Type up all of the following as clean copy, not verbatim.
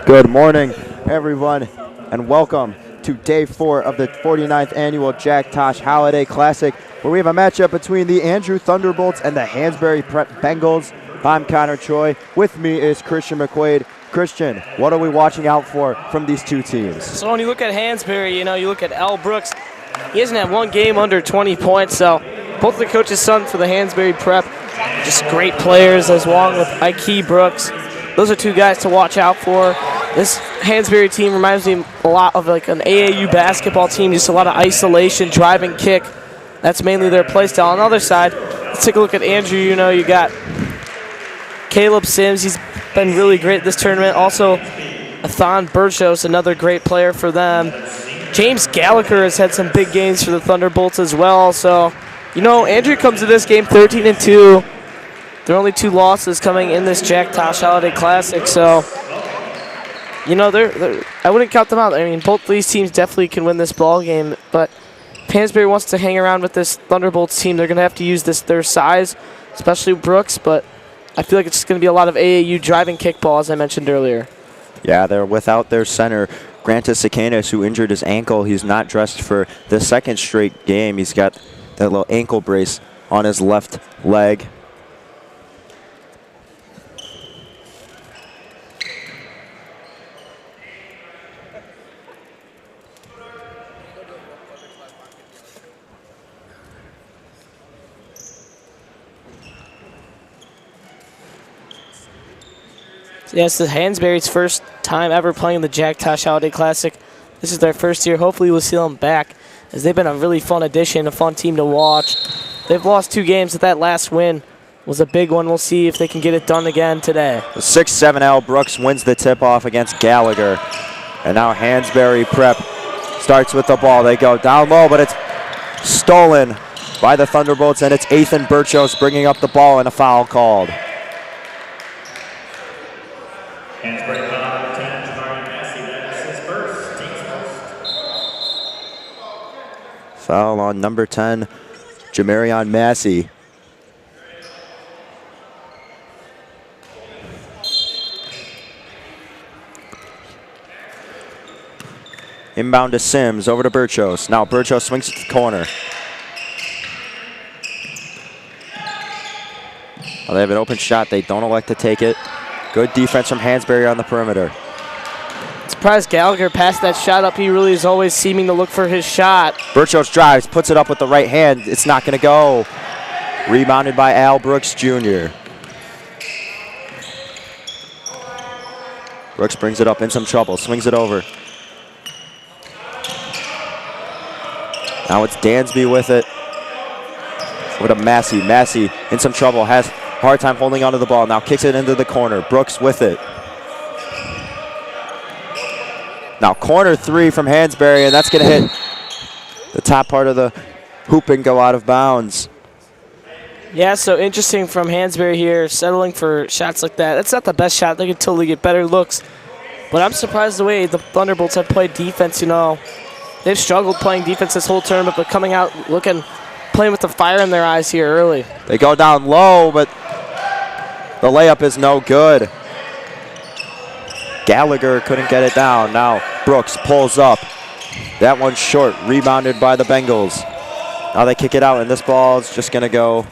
Good morning, everyone, and welcome to Day 4 of the 49th Annual Jack Tosh Holiday Classic, where we have a matchup between the Andrew Thunderbolts and the Hansberry Prep Bengals. I'm Connor Choi. With me is Christian McQuade. Christian, what are we watching out for from these two teams? So when you look at Hansberry, you look at Al Brooks, he hasn't had one game under 20 points, so both the coach's son for the Hansberry Prep, just great players, as long with Ike Brooks. Those are two guys to watch out for. This Hansberry team reminds me a lot of like an AAU basketball team, just a lot of isolation, drive and kick. That's mainly their play style. On the other side, let's take a look at Andrew. You got Caleb Sims. He's been really great this tournament. Also, Borchers, another great player for them. James Gallagher has had some big games for the Thunderbolts as well. So, Andrew comes to this game 13-2. There are only 2 losses coming in this Jack Tosh Holiday Classic. So, I wouldn't count them out. I mean, both these teams definitely can win this ball game. But if Hansberry wants to hang around with this Thunderbolts team, they're going to have to use their size, especially Brooks. But I feel like it's just going to be a lot of AAU driving kick ball, as I mentioned earlier. Yeah, they're without their center, Silkaitis, who injured his ankle. He's not dressed for the second straight game. He's got that little ankle brace on his left leg. Yes, this is Hansberry's first time ever playing the Jack Tosh Holiday Classic. This is their first year. Hopefully we'll see them back, as they've been a really fun addition, a fun team to watch. They've lost 2 games, but that last win was a big one. We'll see if they can get it done again today. 6'7" Al Brooks wins the tip-off against Gallagher. And now Hansberry Prep starts with the ball. They go down low, but it's stolen by the Thunderbolts, and it's Ethan Borchers bringing up the ball and a foul called. Hansberry foul, 10, Jamarion Massey, that is his first, team's first. Foul on number 10, Jamarion Massey. Inbound to Sims, over to Borchers. Now Borchers swings to the corner. Well, they have an open shot. They don't elect to take it. Good defense from Hansberry on the perimeter. Surprised Gallagher passed that shot up. He really is always seeming to look for his shot. Borchers drives, puts it up with the right hand. It's not going to go. Rebounded by Al Brooks Jr. Brooks brings it up in some trouble, swings it over. Now it's Dansby with it. With a Massey. Massey in some trouble, has hard time holding onto the ball. Now kicks it into the corner. Brooks with it. Now corner 3 from Hansberry, and that's going to hit the top part of the hoop and go out of bounds. Yeah, so interesting from Hansberry here, settling for shots like that. That's not the best shot. They can totally get better looks. But I'm surprised the way the Thunderbolts have played defense. They've struggled playing defense this whole tournament, but coming out playing with the fire in their eyes here early. They go down low, but the layup is no good. Gallagher couldn't get it down. Now Brooks pulls up. That one's short, rebounded by the Bengals. Now they kick it out, and this ball is just going to go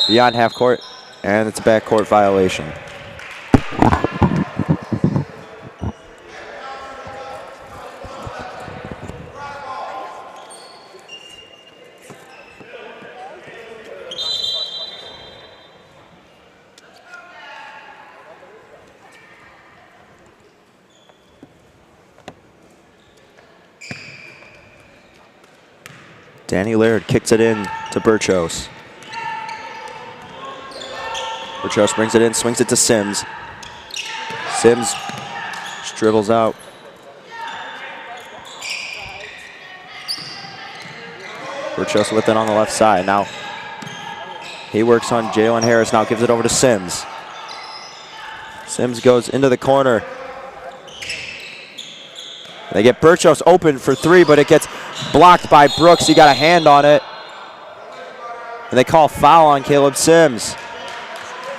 beyond half court, and it's a backcourt violation. Danny Laird kicks it in to Borchers. Borchers brings it in, swings it to Sims. Sims dribbles out. Borchers with it on the left side. Now he works on Jalen Harris, now gives it over to Sims. Sims goes into the corner. They get Borchers open for 3, but it gets blocked by Brooks. He got a hand on it. And they call foul on Caleb Sims.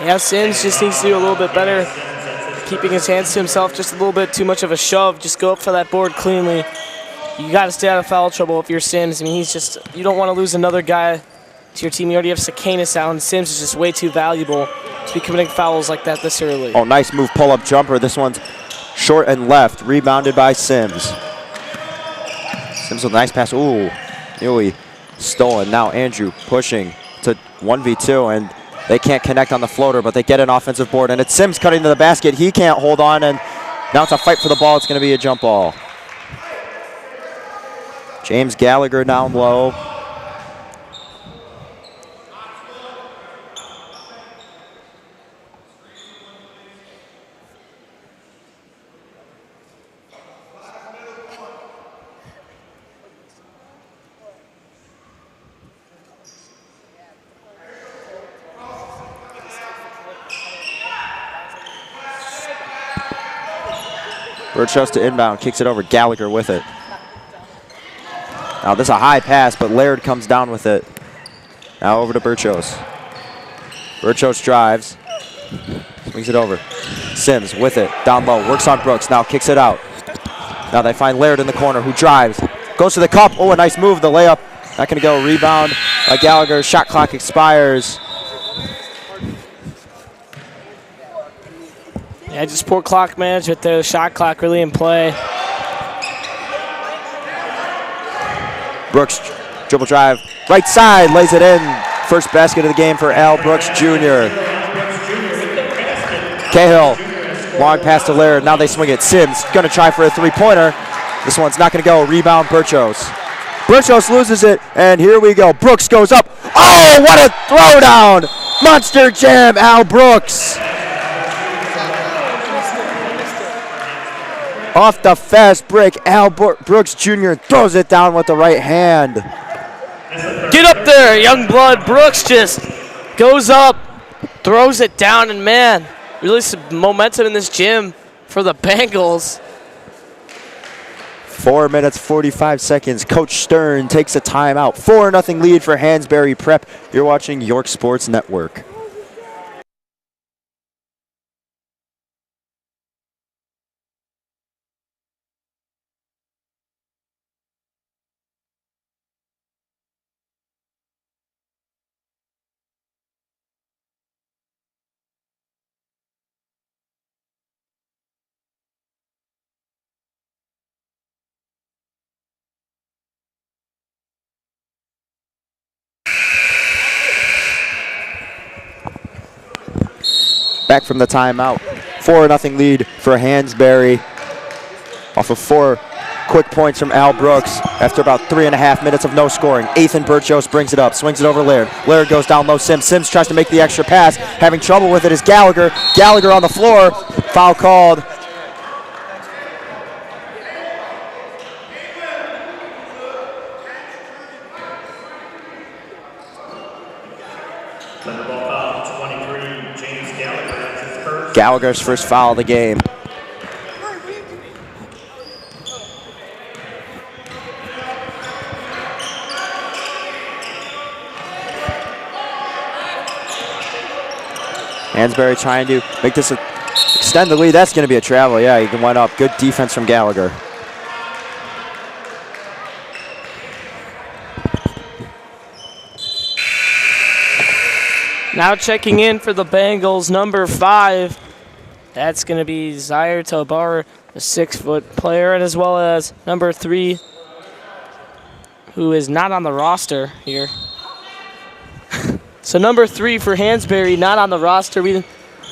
Yeah, Sims just needs to do a little bit better keeping his hands to himself, just a little bit too much of a shove. Just go up for that board cleanly. You got to stay out of foul trouble if you're Sims. I mean, you don't want to lose another guy to your team. You already have Silkaitis out, and Sims is just way too valuable to be committing fouls like that this early. Oh, nice move, pull-up jumper. This one's short and left, rebounded by Sims. Sims with a nice pass. Ooh, nearly stolen. Now Andrew pushing to 1v2, and they can't connect on the floater, but they get an offensive board, and it's Sims cutting to the basket. He can't hold on, and now it's a fight for the ball. It's going to be a jump ball. James Gallagher down low. Borchers to inbound, kicks it over. Gallagher with it. Now this is a high pass, but Laird comes down with it. Now over to Borchers. Borchers drives, swings it over. Sims with it, down low, works on Brooks, now kicks it out. Now they find Laird in the corner, who drives, goes to the cup. Oh, a nice move, the layup. Not gonna go, rebound by Gallagher, shot clock expires. Yeah, just poor clock management there. The shot clock really in play. Brooks, dribble drive, right side, lays it in. First basket of the game for Al Brooks Jr. Cahill, long pass to Laird. Now they swing it. Sims gonna try for a three-pointer. This one's not gonna go. Rebound Borchers. Borchers loses it, and here we go. Brooks goes up. Oh, what a throwdown! Monster jam, Al Brooks. Off the fast break, Al Brooks Jr. throws it down with the right hand. Get up there, young blood. Brooks just goes up, throws it down, and man, really some momentum in this gym for the Bengals. 4 minutes, 45 seconds. Coach Stern takes a timeout. 4-0 lead for Hansberry Prep. You're watching York Sports Network. Back from the timeout. 4-0 lead for Hansberry. Off of 4 quick points from Al Brooks after about 3.5 minutes of no scoring. Ethan Borchers brings it up, swings it over Laird. Laird goes down low. Sims tries to make the extra pass. Having trouble with it is Gallagher. Gallagher on the floor. Foul called. Gallagher's first foul of the game. Hansberry trying to make this extend the lead. That's going to be a travel. Yeah, he went up. Good defense from Gallagher. Now checking in for the Bengals, number 5. That's going to be Zaire Tobar, the 6-foot player, and as well as number 3, who is not on the roster here. So number 3 for Hansberry, not on the roster. We're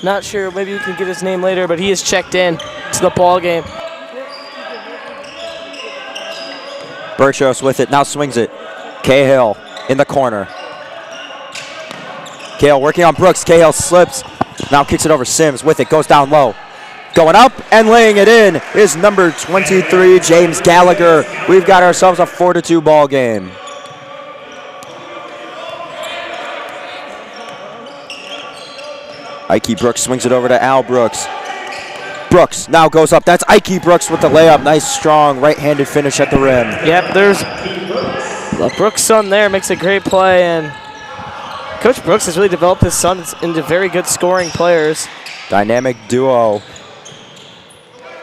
not sure, maybe we can get his name later, but he is checked in to the ball game. Borchers with it, now swings it. Cahill in the corner. Cahill working on Brooks. Cahill slips, now kicks it over. Sims with it, goes down low. Going up and laying it in is number 23, James Gallagher. We've got ourselves a 4-2 ball game. Ike Brooks swings it over to Al Brooks. Brooks now goes up. That's Ike Brooks with the layup. Nice, strong, right-handed finish at the rim. Yep, there's the Brooks son there. Makes a great play, and Coach Brooks has really developed his sons into very good scoring players. Dynamic duo.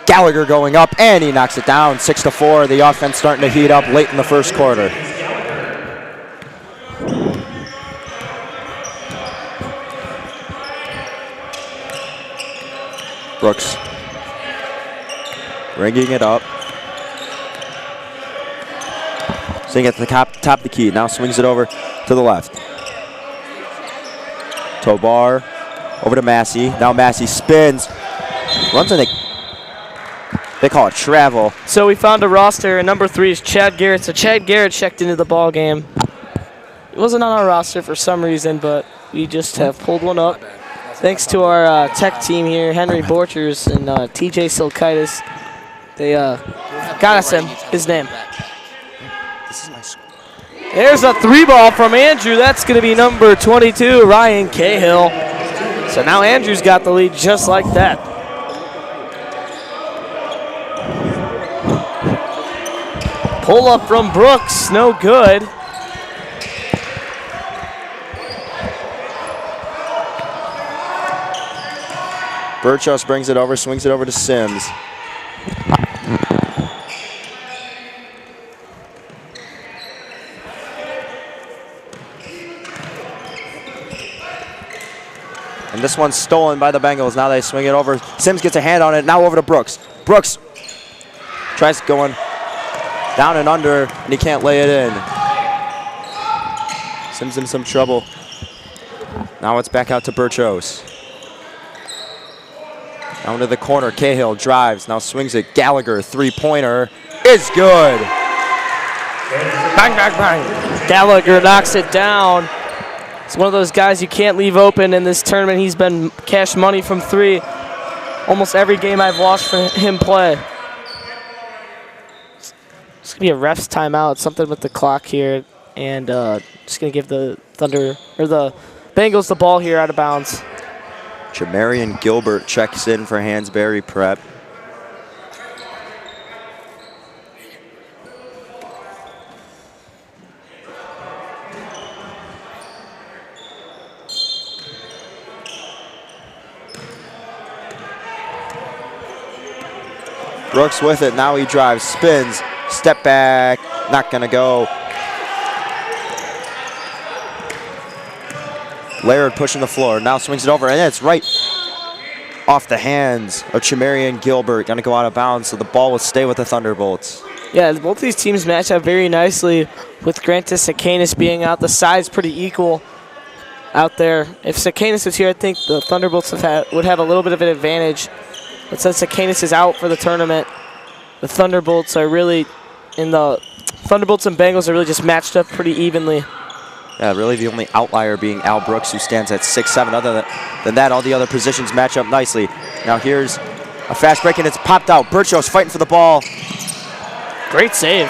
Gallagher going up, and he knocks it down. 6-4. The offense starting to heat up late in the first quarter. Brooks ringing it up. Sitting at the top of the key. Now swings it over to the left. Tobar over to Massey. Now Massey spins. Runs in a, they call it travel. So we found a roster, and number 3 is Chad Garrett. So Chad Garrett checked into the ball game. It wasn't on our roster for some reason, but we just have pulled one up. Thanks to our tech team here, Henry Borchers and TJ Silkaitis. They got us his name. There's a 3-ball from Andrew. That's going to be number 22, Ryan Cahill. So now Andrew's got the lead just like that. Pull up from Brooks, no good. Borchers brings it over, swings it over to Sims. And this one's stolen by the Bengals. Now they swing it over. Sims gets a hand on it. Now over to Brooks. Brooks tries going down and under, and he can't lay it in. Sims in some trouble. Now it's back out to Borchers. Now into the corner. Cahill drives. Now swings it. Gallagher, 3-pointer is good. Bang, bang, bang. Gallagher knocks it down. It's one of those guys you can't leave open in this tournament. He's been cash money from 3 almost every game I've watched for him play. It's going to be a ref's timeout, something with the clock here. And just going to give the the Bengals the ball here out of bounds. Jamarian Gilbert checks in for Hansberry Prep. Brooks with it. Now he drives, spins, step back, not going to go. Laird pushing the floor. Now swings it over, and it's right off the hands of Jamarian Gilbert. Going to go out of bounds, so the ball will stay with the Thunderbolts. Yeah, both these teams match up very nicely with Grantis Silkaitis being out. The size pretty equal out there. If Silkaitis was here, I think the Thunderbolts would have a little bit of an advantage. But since Silkaitis is out for the tournament, the Thunderbolts are really Thunderbolts and Bengals are really just matched up pretty evenly. Yeah, really the only outlier being Al Brooks, who stands at 6'7". Other than that, all the other positions match up nicely. Now here's a fast break, and it's popped out. Borchers fighting for the ball. Great save.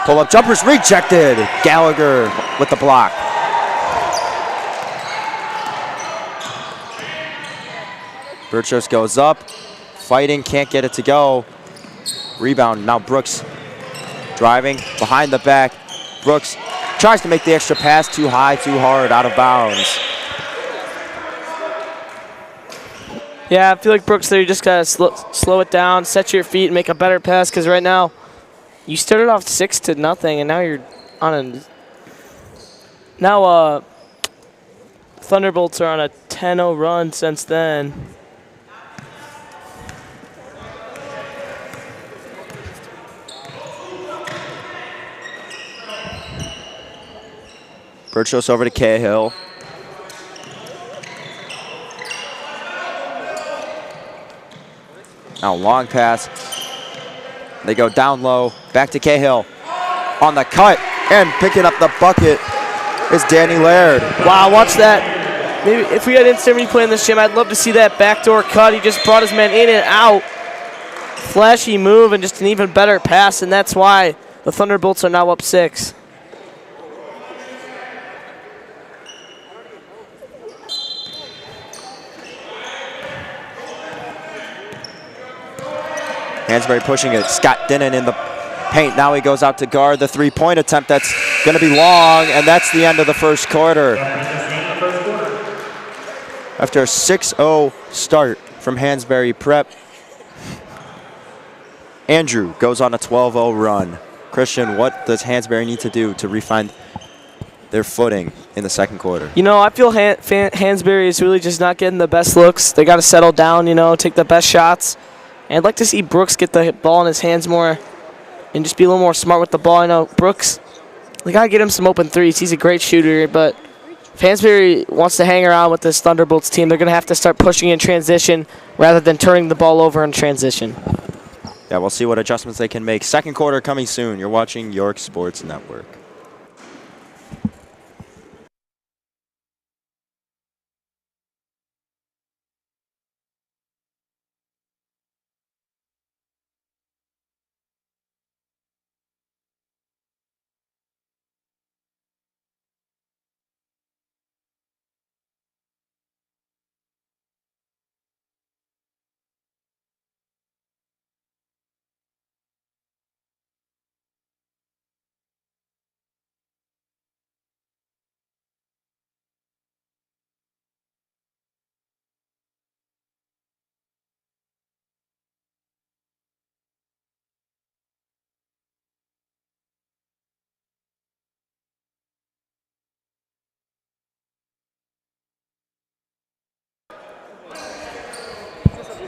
Pull-up jumpers rejected. Gallagher with the block. Borchers goes up, fighting, can't get it to go. Rebound, now Brooks driving behind the back. Brooks tries to make the extra pass, too high, too hard, out of bounds. Yeah, I feel like Brooks there, you just got to slow it down, set your feet, and make a better pass, because right now you started off 6-0, and now you're on a... Now Thunderbolts are on a 10-0 run since then. Borchers over to Cahill. Now long pass. They go down low. Back to Cahill. On the cut and picking up the bucket is Danny Laird. Wow, watch that. Maybe if we had instant replay in this gym, I'd love to see that backdoor cut. He just brought his man in and out. Flashy move and just an even better pass, and that's why the Thunderbolts are now up 6. Hansberry pushing it. Scott Dinnan in the paint. Now he goes out to guard the 3-point attempt. That's going to be long, and that's the end of the first quarter. After a 6-0 start from Hansberry Prep. Andrew goes on a 12-0 run. Christian, what does Hansberry need to do to refine their footing in the second quarter? You know, I feel Hansberry is really just not getting the best looks. They got to settle down, you know, take the best shots. And I'd like to see Brooks get the ball in his hands more and just be a little more smart with the ball. I know Brooks, they got to get him some open threes. He's a great shooter, but if Hansberry wants to hang around with this Thunderbolts team, they're going to have to start pushing in transition rather than turning the ball over in transition. Yeah, we'll see what adjustments they can make. Second quarter coming soon. You're watching York Sports Network.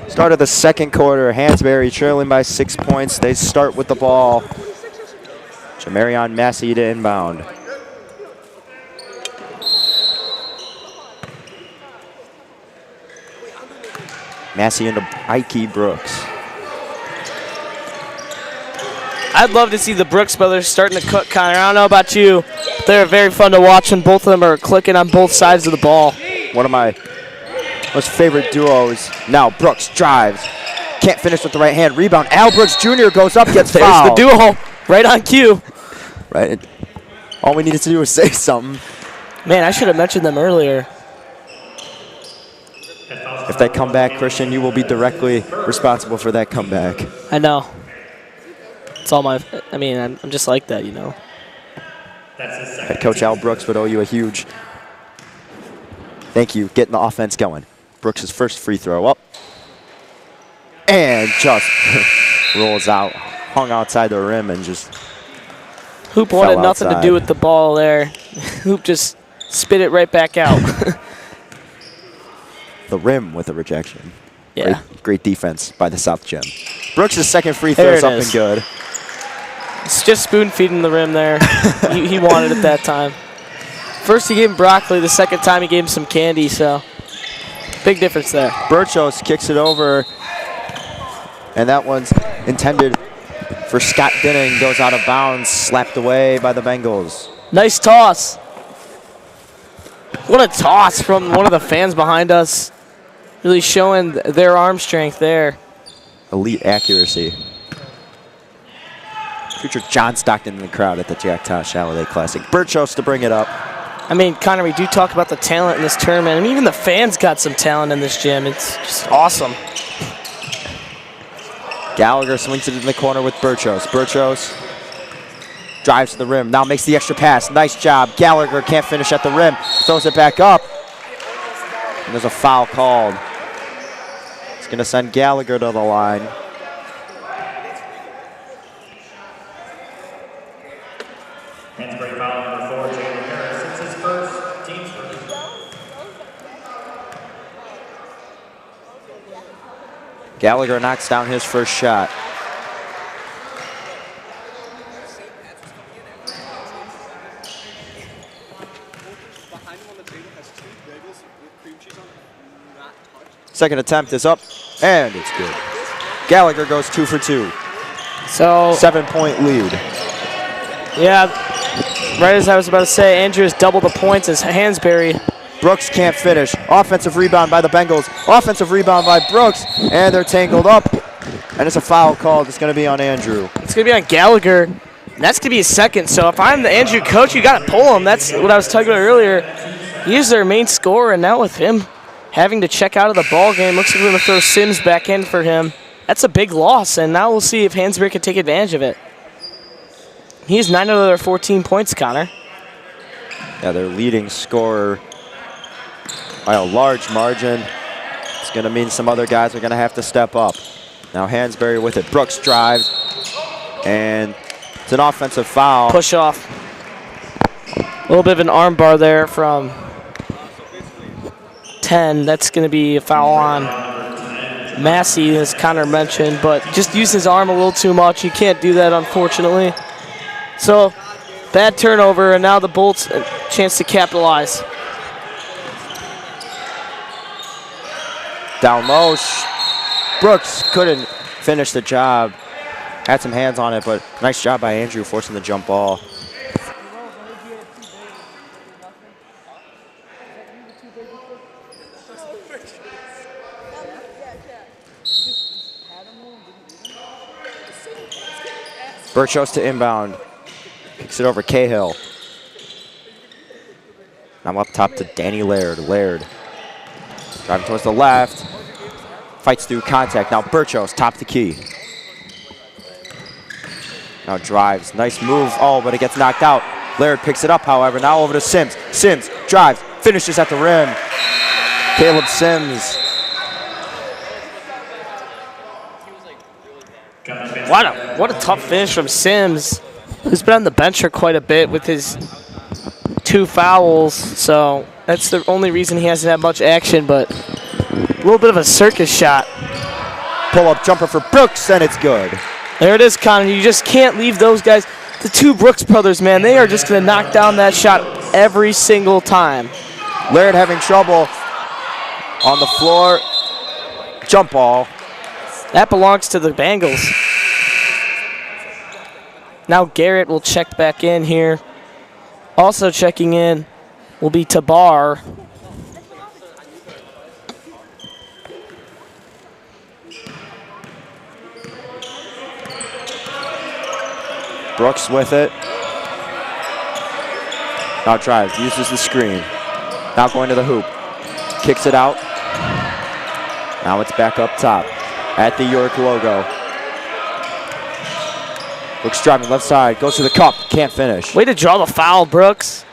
Start of the second quarter, Hansberry trailing by 6 points. They start with the ball. Jamarion Massey to inbound. Massey into Ike Brooks. I'd love to see the Brooks brothers starting to cook, Connor. I don't know about you, but they're very fun to watch when both of them are clicking on both sides of the ball. One of my most favorite duos. Now Brooks drives. Can't finish with the right hand. Rebound. Al Brooks Jr. goes up, gets fouled. There's the duo. Right on cue. Right. All we needed to do was say something. Man, I should have mentioned them earlier. If they come back, Christian, you will be directly responsible for that comeback. I know. It's all my, I mean, I'm just like that, you know. Head coach Al Brooks would owe you a huge thank you, getting the offense going. Brooks' first free throw up. And just rolls out, hung outside the rim and just Hoop wanted nothing to do with the ball there. Hoop just spit it right back out. The rim with a rejection. Yeah. Great defense by the South Gym. Brooks' second free throw is up and good. It's just spoon feeding the rim there. he wanted it that time. First he gave him broccoli, the second time he gave him some candy, so big difference there. Borchers kicks it over, and that one's intended for Scott Dinning, goes out of bounds, slapped away by the Bengals. Nice toss. What a toss from one of the fans behind us. Really showing their arm strength there. Elite accuracy. Future John Stockton in the crowd at the Jack Tosh Holiday Classic. Borchers to bring it up. I mean, Connor, we do talk about the talent in this tournament. I mean, even the fans got some talent in this gym. It's just awesome. Gallagher swings it in the corner with Borchers. Borchers drives to the rim, now makes the extra pass. Nice job. Gallagher can't finish at the rim, throws it back up. And there's a foul called. It's going to send Gallagher to the line. Hansberry foul number 4, Jalen Harris. It's his first, team's first. Gallagher knocks down his first shot. Second attempt is up, and it's good. Gallagher goes 2 for 2. So 7-point lead. yeah, right as I was about to say, Andrew has doubled the points as Hansberry. Brooks can't finish. Offensive rebound by the Bengals. Offensive rebound by Brooks, and they're tangled up. And it's a foul called. It's going to be on Andrew. It's going to be on Gallagher. And that's going to be his second. So if I'm the Andrew coach, you got to pull him. That's what I was talking about earlier. He is their main scorer, and now with him having to check out of the ball game, looks like we're going to throw Sims back in for him. That's a big loss, and now we'll see if Hansberry can take advantage of it. He has 9 out of their 14 points, Connor. Yeah, their leading scorer by a large margin. It's going to mean some other guys are going to have to step up. Now Hansberry with it. Brooks drives, and it's an offensive foul. Push off. A little bit of an arm bar there from 10. That's going to be a foul on Massey, as Connor mentioned, but just used his arm a little too much. You can't do that, unfortunately. So, bad turnover, and now the Bolts a chance to capitalize. Down low. Brooks couldn't finish the job. Had some hands on it, but nice job by Andrew forcing the jump ball. Borchers to inbound. Kicks it over Cahill. Now up top to Danny Laird. Laird driving towards the left. Fights through contact. Now Borchers, top the key. Now drives. Nice move. Oh, but it gets knocked out. Laird picks it up, however. Now over to Sims. Sims drives. Finishes at the rim. Caleb Sims. What a tough finish from Sims, who's been on the bench for quite a bit with his 2 fouls. So that's the only reason he hasn't had much action, but a little bit of a circus shot. Pull-up jumper for Brooks, and it's good. There it is, Connor. You just can't leave those guys. The 2 Brooks brothers, man, they are just going to knock down that shot every single time. Laird having trouble on the floor. Jump ball. That belongs to the Bengals. Now Garrett will check back in here. Also checking in will be Tabar. Brooks with it. Now drives, uses the screen. Now going to the hoop. Kicks it out. Now it's back up top at the York logo. Brooks driving left side, goes to the cup, can't finish. Way to draw the foul, Brooks.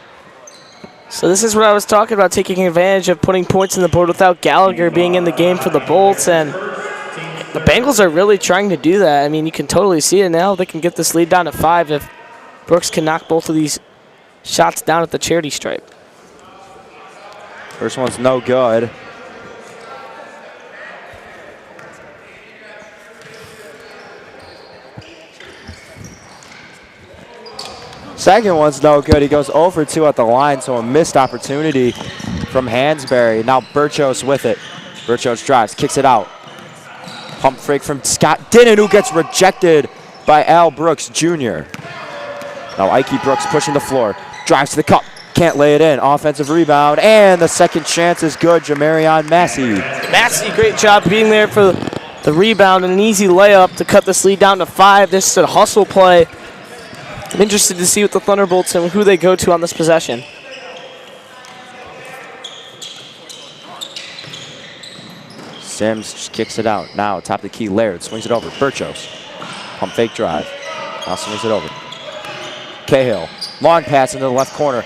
So this is what I was talking about, taking advantage of putting points in the board without Gallagher being in the game for the Bolts, and the Bengals are really trying to do that. I mean, you can totally see it now. They can get this lead down to 5 if Brooks can knock both of these shots down at the charity stripe. First one's no good. Second one's no good. He goes 0 for 2 at the line, so a missed opportunity from Hansberry. Now Borchers with it. Borchers drives, kicks it out. Pump fake from Scott Dinnan, who gets rejected by Al Brooks Jr. Now Ike Brooks pushing the floor. Drives to the cup, can't lay it in. Offensive rebound, and the second chance is good. Jamarion Massey. Massey, great job being there for the rebound and an easy layup to cut this lead down to 5. This is a hustle play. I'm interested to see what the Thunderbolts and who they go to on this possession. Sims just kicks it out. Now top of the key, Laird swings it over. Borchers. Pump fake drive. Now swings it over. Cahill. Long pass into the left corner.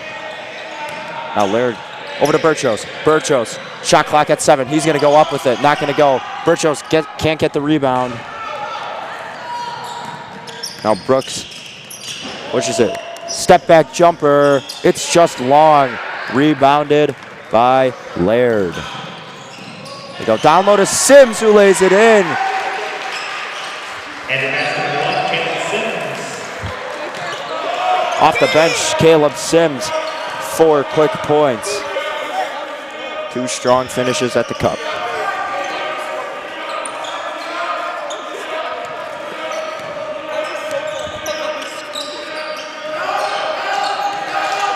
Now Laird over to Borchers. Borchers. Shot clock at 7. He's going to go up with it. Not going to go. Borchers can't get the rebound. Now Brooks. Pushes it. Step back jumper. It's just long. Rebounded by Laird. They go down low to Sims, who lays it in. Off the bench, Caleb Sims. 4 quick points. 2 strong finishes at the cup.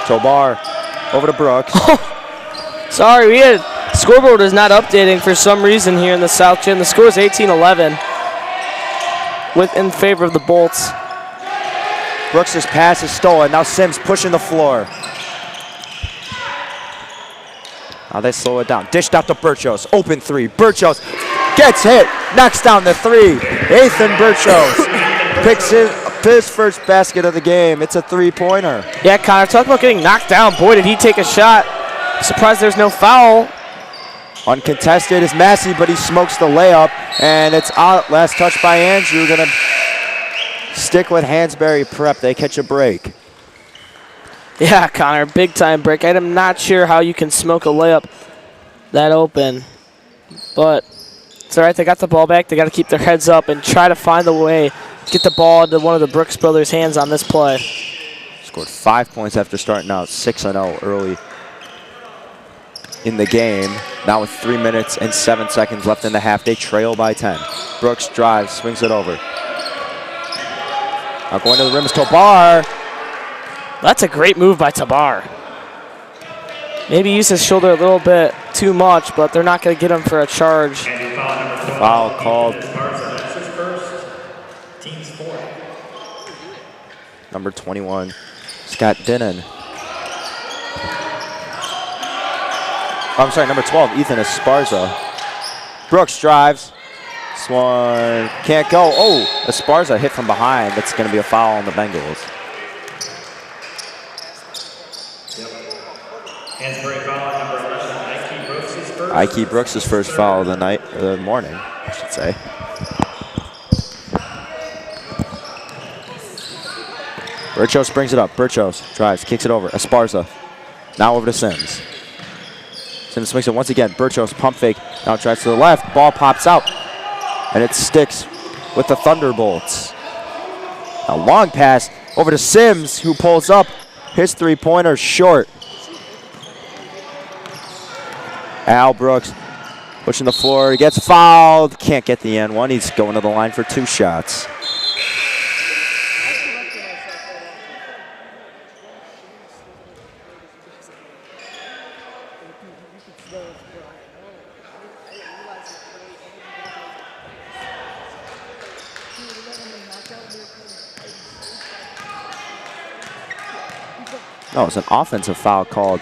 Tobar over to Brooks. Sorry, scoreboard is not updating for some reason here in the South Gym. The score is 18-11 in favor of the Bolts. Brooks' pass is stolen. Now Sims pushing the floor. Now they slow it down. Dished out to Borchers. Open 3. Borchers gets hit. Knocks down the 3. Ethan Borchers picks his first basket of the game. It's a 3-pointer. Yeah, Connor, talk about getting knocked down. Boy, did he take a shot. Surprised there's no foul. Uncontested is Massey, but he smokes the layup, and it's out. Last touch by Andrew. Gonna stick with Hansberry Prep. They catch a break. Yeah, Connor, big time break. I'm not sure how you can smoke a layup that open, but it's all right. They got the ball back. They got to keep their heads up and try to find a way to get the ball into one of the Brooks brothers' hands on this play. Scored 5 points after starting out 6-0 early in the game. Now with 3 minutes and 7 seconds left in the half, they trail by 10. Brooks drives, swings it over. Now going to the rim is Tobar. That's a great move by Tobar. Maybe use his shoulder a little bit too much, but they're not going to get him for a charge. Foul called. Number 21, Scott Dinnan. Oh, I'm sorry, number 12, Ethan Esparza. Brooks drives. This one can't go. Oh, Esparza hit from behind. That's going to be a foul on the Bengals. Ike Brooks' first foul of the night, or the morning, I should say. Borchers brings it up. Borchers drives, kicks it over. Esparza. Now over to Sims. Sims swings it once again. Borchers pump fake. Now tries to the left. Ball pops out. And it sticks with the Thunderbolts. A long pass over to Sims, who pulls up. His three-pointer short. Al Brooks pushing the floor. He gets fouled. Can't get the N1. He's going to the line for 2 shots. No, it's an offensive foul called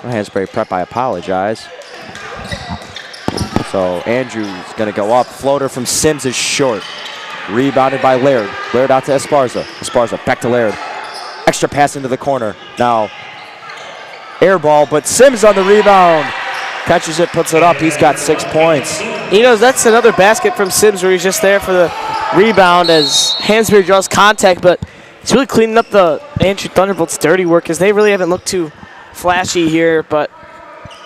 on Hansberry Prep. I apologize. So Andrew's going to go up. Floater from Sims is short. Rebounded by Laird. Laird out to Esparza. Esparza back to Laird. Extra pass into the corner. Now air ball, but Sims on the rebound. Catches it, puts it up. He's got 6 points. You know, that's another basket from Sims where he's just there for the rebound as Hansberry draws contact, but it's really cleaning up the Andrew Thunderbolts' dirty work because they really haven't looked too flashy here, but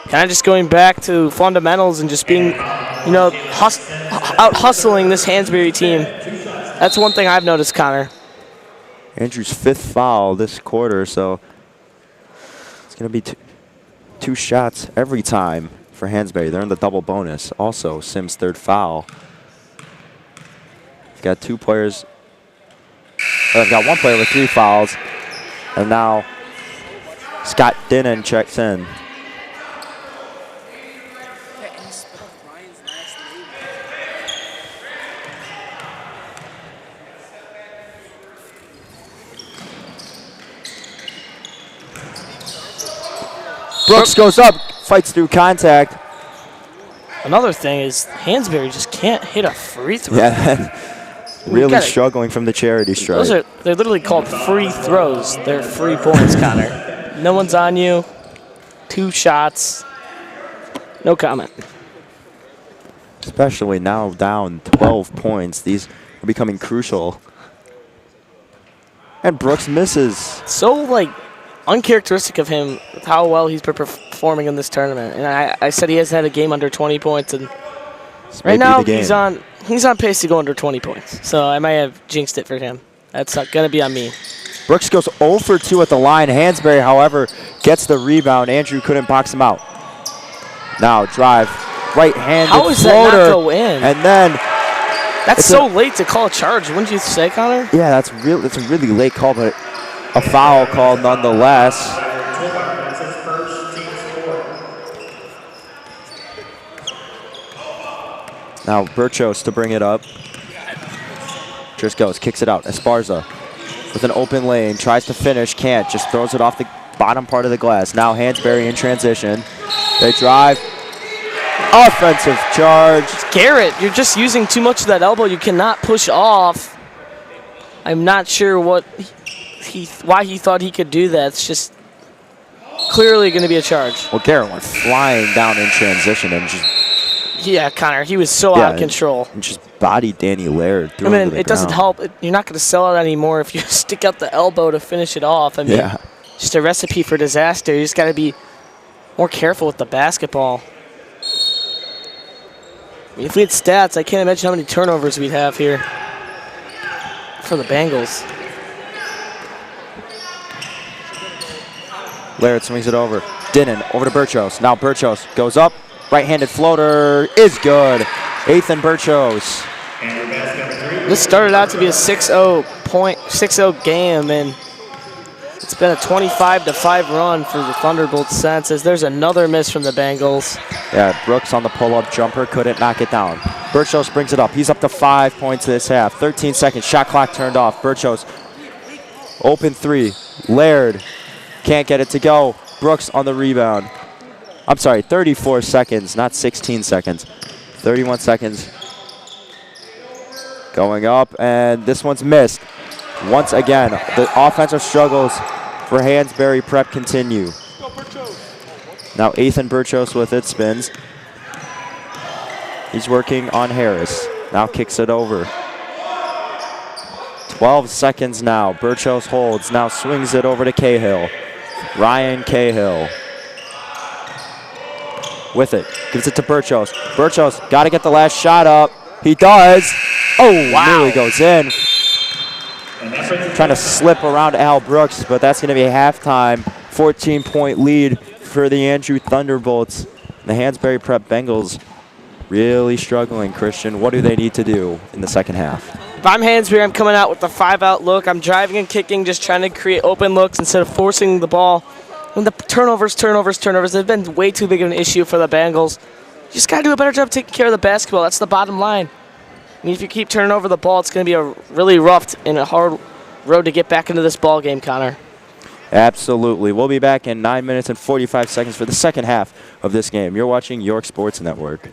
kind of just going back to fundamentals and just being, you know, out hustling this Hansberry team. That's one thing I've noticed, Connor. Andrew's 5th foul this quarter, so it's going to be two shots every time for Hansberry. They're in the double bonus. Also, Sims' 3rd foul. We've got 2 players. I've got 1 player with 3 fouls, and now Scott Dinnan checks in. Brooks goes up, fights through contact. Another thing is Hansberry just can't hit a free throw. Yeah, really struggling from the charity stripe. They're literally called free throws. They're free points, Connor. No one's on you. 2 shots. No comment. Especially now down 12 points. These are becoming crucial. And Brooks misses. So, like, uncharacteristic of him with how well he's been performing in this tournament. And I said he hasn't had a game under 20 points, and right now he's on pace to go under 20 points. So I might have jinxed it for him. That's not going to be on me. Brooks goes 0 for 2 at the line. Hansberry, however, gets the rebound. Andrew couldn't box him out. Now drive, right-handed floater. How is that not go in? And then that's so late to call a charge, wouldn't you say, Connor? Yeah, that's a really late call, but a foul call nonetheless. Now Borchers to bring it up. Just goes, kicks it out. Esparza with an open lane, tries to finish, can't, just throws it off the bottom part of the glass. Now Hansberry in transition. They drive. Offensive charge. Garrett, you're just using too much of that elbow. You cannot push off. I'm not sure why he thought he could do that. It's just Clearly going to be a charge. Well, Garrett went flying down in transition and just Yeah, Connor, he was so out of control. And just bodied Danny Laird. I mean, it doesn't help. You're not going to sell it anymore if you stick out the elbow to finish it off. I mean, just a recipe for disaster. You just got to be more careful with the basketball. I mean, if we had stats, I can't imagine how many turnovers we'd have here for the Bengals. Laird swings it over. Dinnan over to Borchers. Now Borchers goes up. Right-handed floater is good. Ethan Borchers. This started out to be a 6-0 game, and it's been a 25-5 run for the Thunderbolts since, as there's another miss from the Bengals. Yeah, Brooks on the pull-up jumper couldn't knock it down. Borchers brings it up. He's up to 5 points this half. 13 seconds. Shot clock turned off. Borchers open three. Laird can't get it to go. Brooks on the rebound. I'm sorry, 34 seconds, not 16 seconds. 31 seconds. Going up, and this one's missed. Once again, the offensive struggles for Hansberry Prep continue. Now Ethan Borchers with it, spins. He's working on Harris. Now kicks it over. 12 seconds now. Borchers holds, now swings it over to Cahill. Ryan Cahill with it, gives it to Borchers. Borchers got to get the last shot up. He does. Oh, wow. Nearly goes in. Trying to slip around Al Brooks, but that's going to be a halftime 14-point lead for the Andrew Thunderbolts. The Hansberry Prep Bengals really struggling, Christian. What do they need to do in the second half? If I'm Hansberry, I'm coming out with the 5-out look. I'm driving and kicking, just trying to create open looks instead of forcing the ball. And the turnovers have been way too big of an issue for the Bengals. You just got to do a better job taking care of the basketball. That's the bottom line. I mean, if you keep turning over the ball, it's going to be a really rough and a hard road to get back into this ball game, Connor. Absolutely. We'll be back in 9 minutes and 45 seconds for the second half of this game. You're watching York Sports Network.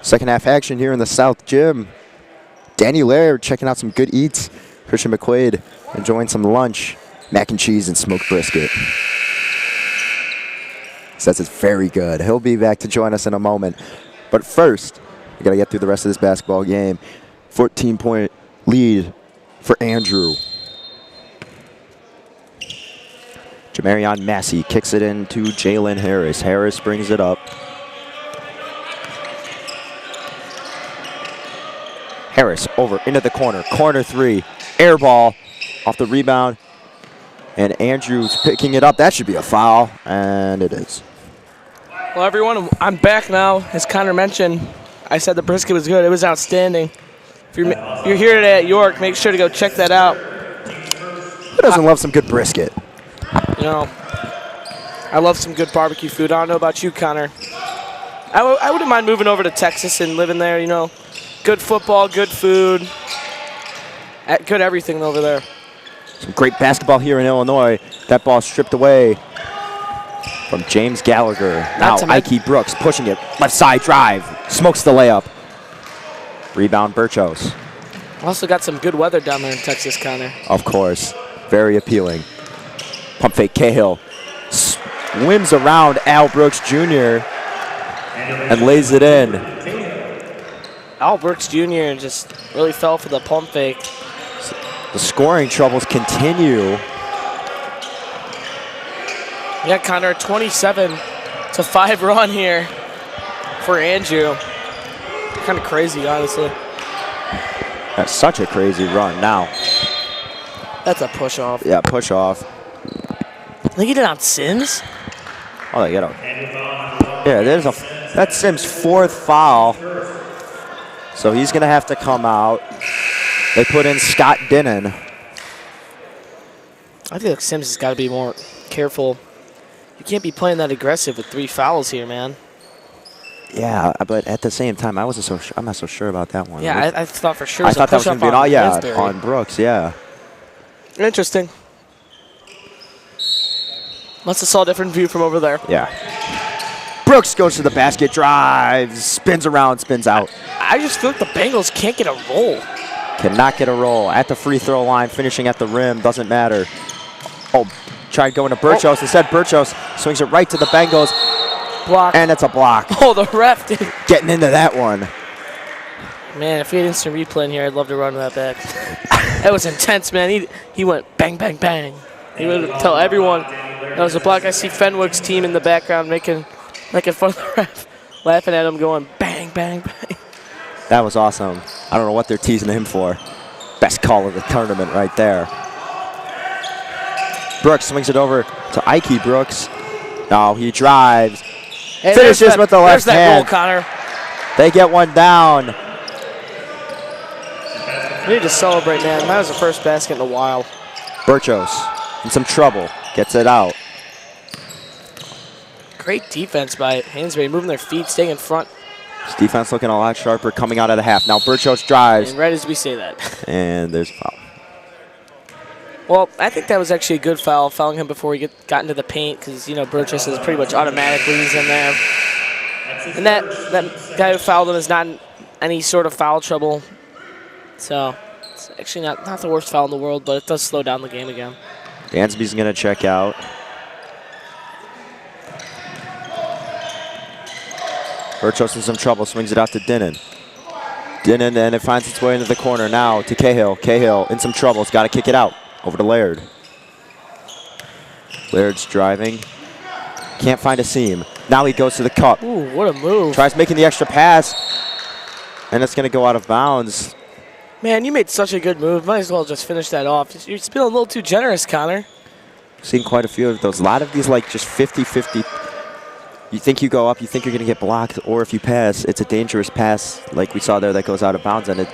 Second half action here in the South Gym. Danny Laird checking out some good eats. Christian McQuade enjoying some lunch. Mac and cheese and smoked brisket. Says it's very good. He'll be back to join us in a moment. But first, we got to get through the rest of this basketball game. 14-point lead for Andrew. Jamarion Massey kicks it into Jalen Harris. Harris brings it up. Harris over into the corner. Corner three. Air ball off the rebound. And Andrew's picking it up. That should be a foul. And it is. Well, everyone, I'm back now. As Connor mentioned, I said the brisket was good. It was outstanding. If you're here today at York, make sure to go check that out. Who doesn't love some good brisket? You know, I love some good barbecue food. I don't know about you, Connor. I wouldn't mind moving over to Texas and living there, you know. Good football, good food, good everything over there. Some great basketball here in Illinois. That ball stripped away from James Gallagher. Now Ike Brooks pushing it. Left side drive. Smokes the layup. Rebound Borchers. Also got some good weather down there in Texas, Connor. Of course. Very appealing. Pump fake Cahill. Swims around Al Brooks Jr. and lays it in. Al Brooks Jr. just really fell for the pump fake. The scoring troubles continue. Yeah, Connor, 27-5 run here for Andrew. Kind of crazy, honestly. That's such a crazy run now. That's a push off. Yeah, push off. I think he did on Sims. Oh, they get out. Yeah, that's Sims' fourth foul. So he's going to have to come out. They put in Scott Dinnan. I feel like Sims has got to be more careful. You can't be playing that aggressive with 3 fouls here, man. Yeah, but at the same time, I'm not so sure about that one. Yeah, I thought for sure. I thought that was going to be on Brooks, yeah. Interesting. Must have saw a different view from over there. Yeah. Brooks goes to the basket, drives, spins around, spins out. I just feel like the Bengals can't get a roll. Cannot get a roll. At the free throw line, finishing at the rim, doesn't matter. Oh, tried going to Borchers. Instead, Borchers swings it right to the Bengals. Block. And it's a block. Oh, the ref did. Getting into that one. Man, if we had instant replay in here, I'd love to run that back. That was intense, man. He went bang, bang, bang. He would tell everyone that was a block. I see Fenwick's team in the background making fun of the ref, laughing at him, going bang, bang, bang. That was awesome. I don't know what they're teasing him for. Best call of the tournament right there. Brooks swings it over to Ike Brooks. No, he drives. Hey, finishes with the left that hand. Roll, Connor. They get one down. We need to celebrate, man. That was the first basket in a while. Borchers in some trouble. Gets it out. Great defense by Hansberry, moving their feet, staying in front. His defense looking a lot sharper coming out of the half. Now Borchers drives. And right as we say that. And there's a foul. Well, I think that was actually a good foul, fouling him before he got into the paint, because, you know, Borchers is pretty much automatically he's in there. And that guy who fouled him is not in any sort of foul trouble. So it's actually not the worst foul in the world, but it does slow down the game again. Dansby's going to check out. Borchers in some trouble, swings it out to Dinnan. Dinnan, and it finds its way into the corner now to Cahill. Cahill in some trouble, has got to kick it out. Over to Laird. Laird's driving. Can't find a seam. Now he goes to the cup. Ooh, what a move. Tries making the extra pass. And it's going to go out of bounds. Man, you made such a good move. Might as well just finish that off. You're being a little too generous, Connor. Seen quite a few of those. A lot of these like just 50-50. You think you go up, you think you're going to get blocked, or if you pass, it's a dangerous pass like we saw there that goes out of bounds, and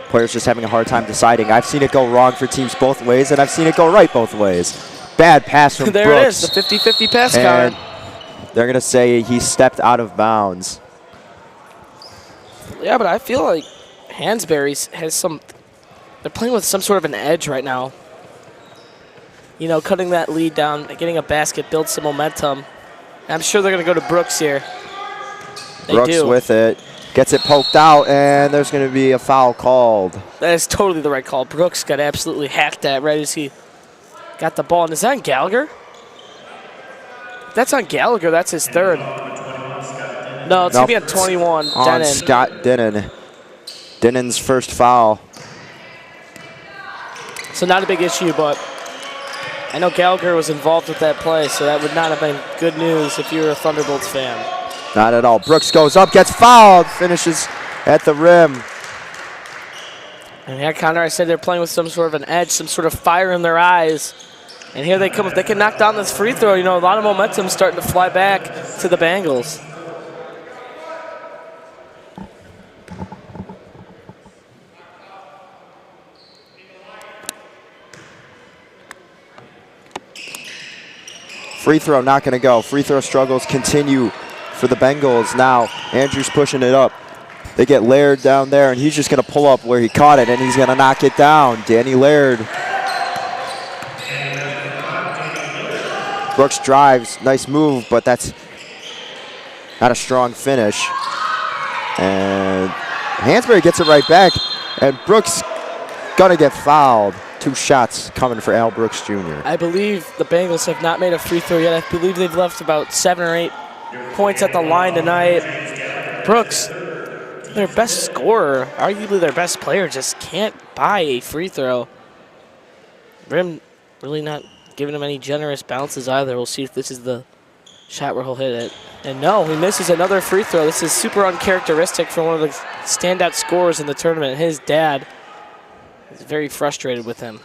players just having a hard time deciding. I've seen it go wrong for teams both ways, and I've seen it go right both ways. Bad pass from there Brooks. There it is, the 50-50 pass, and Connor. They're going to say he stepped out of bounds. Yeah, but I feel like Hansberry has some – they're playing with some sort of an edge right now. You know, cutting that lead down, getting a basket, build some momentum. I'm sure they're going to go to Brooks here. Brooks with it. Gets it poked out, and there's going to be a foul called. That is totally the right call. Brooks got absolutely hacked at right as he got the ball. And is that on Gallagher? If that's on Gallagher, that's his third. No, it's going to be on 21. On Denon. Scott Denon. Denon's first foul. So not a big issue, but I know Gallagher was involved with that play, so that would not have been good news if you were a Thunderbolts fan. Not at all. Brooks goes up, gets fouled, finishes at the rim. And yeah, Connor, I said they're playing with some sort of an edge, some sort of fire in their eyes. And here they come. If they can knock down this free throw, you know, a lot of momentum starting to fly back to the Bengals. Free throw not going to go. Free throw struggles continue for the Bengals. Now Andrews pushing it up. They get Laird down there, and he's just going to pull up where he caught it, and he's going to knock it down. Danny Laird. Brooks drives. Nice move, but that's not a strong finish. And Hansberry gets it right back, and Brooks going to get fouled. 2 shots coming for Al Brooks Jr. I believe the Bengals have not made a free throw yet. I believe they've left about 7 or 8 points at the line tonight. Brooks, their best scorer, arguably their best player, just can't buy a free throw. Rim really not giving him any generous bounces either. We'll see if this is the shot where he'll hit it. And no, he misses another free throw. This is super uncharacteristic for one of the standout scorers in the tournament. His dad is very frustrated with him.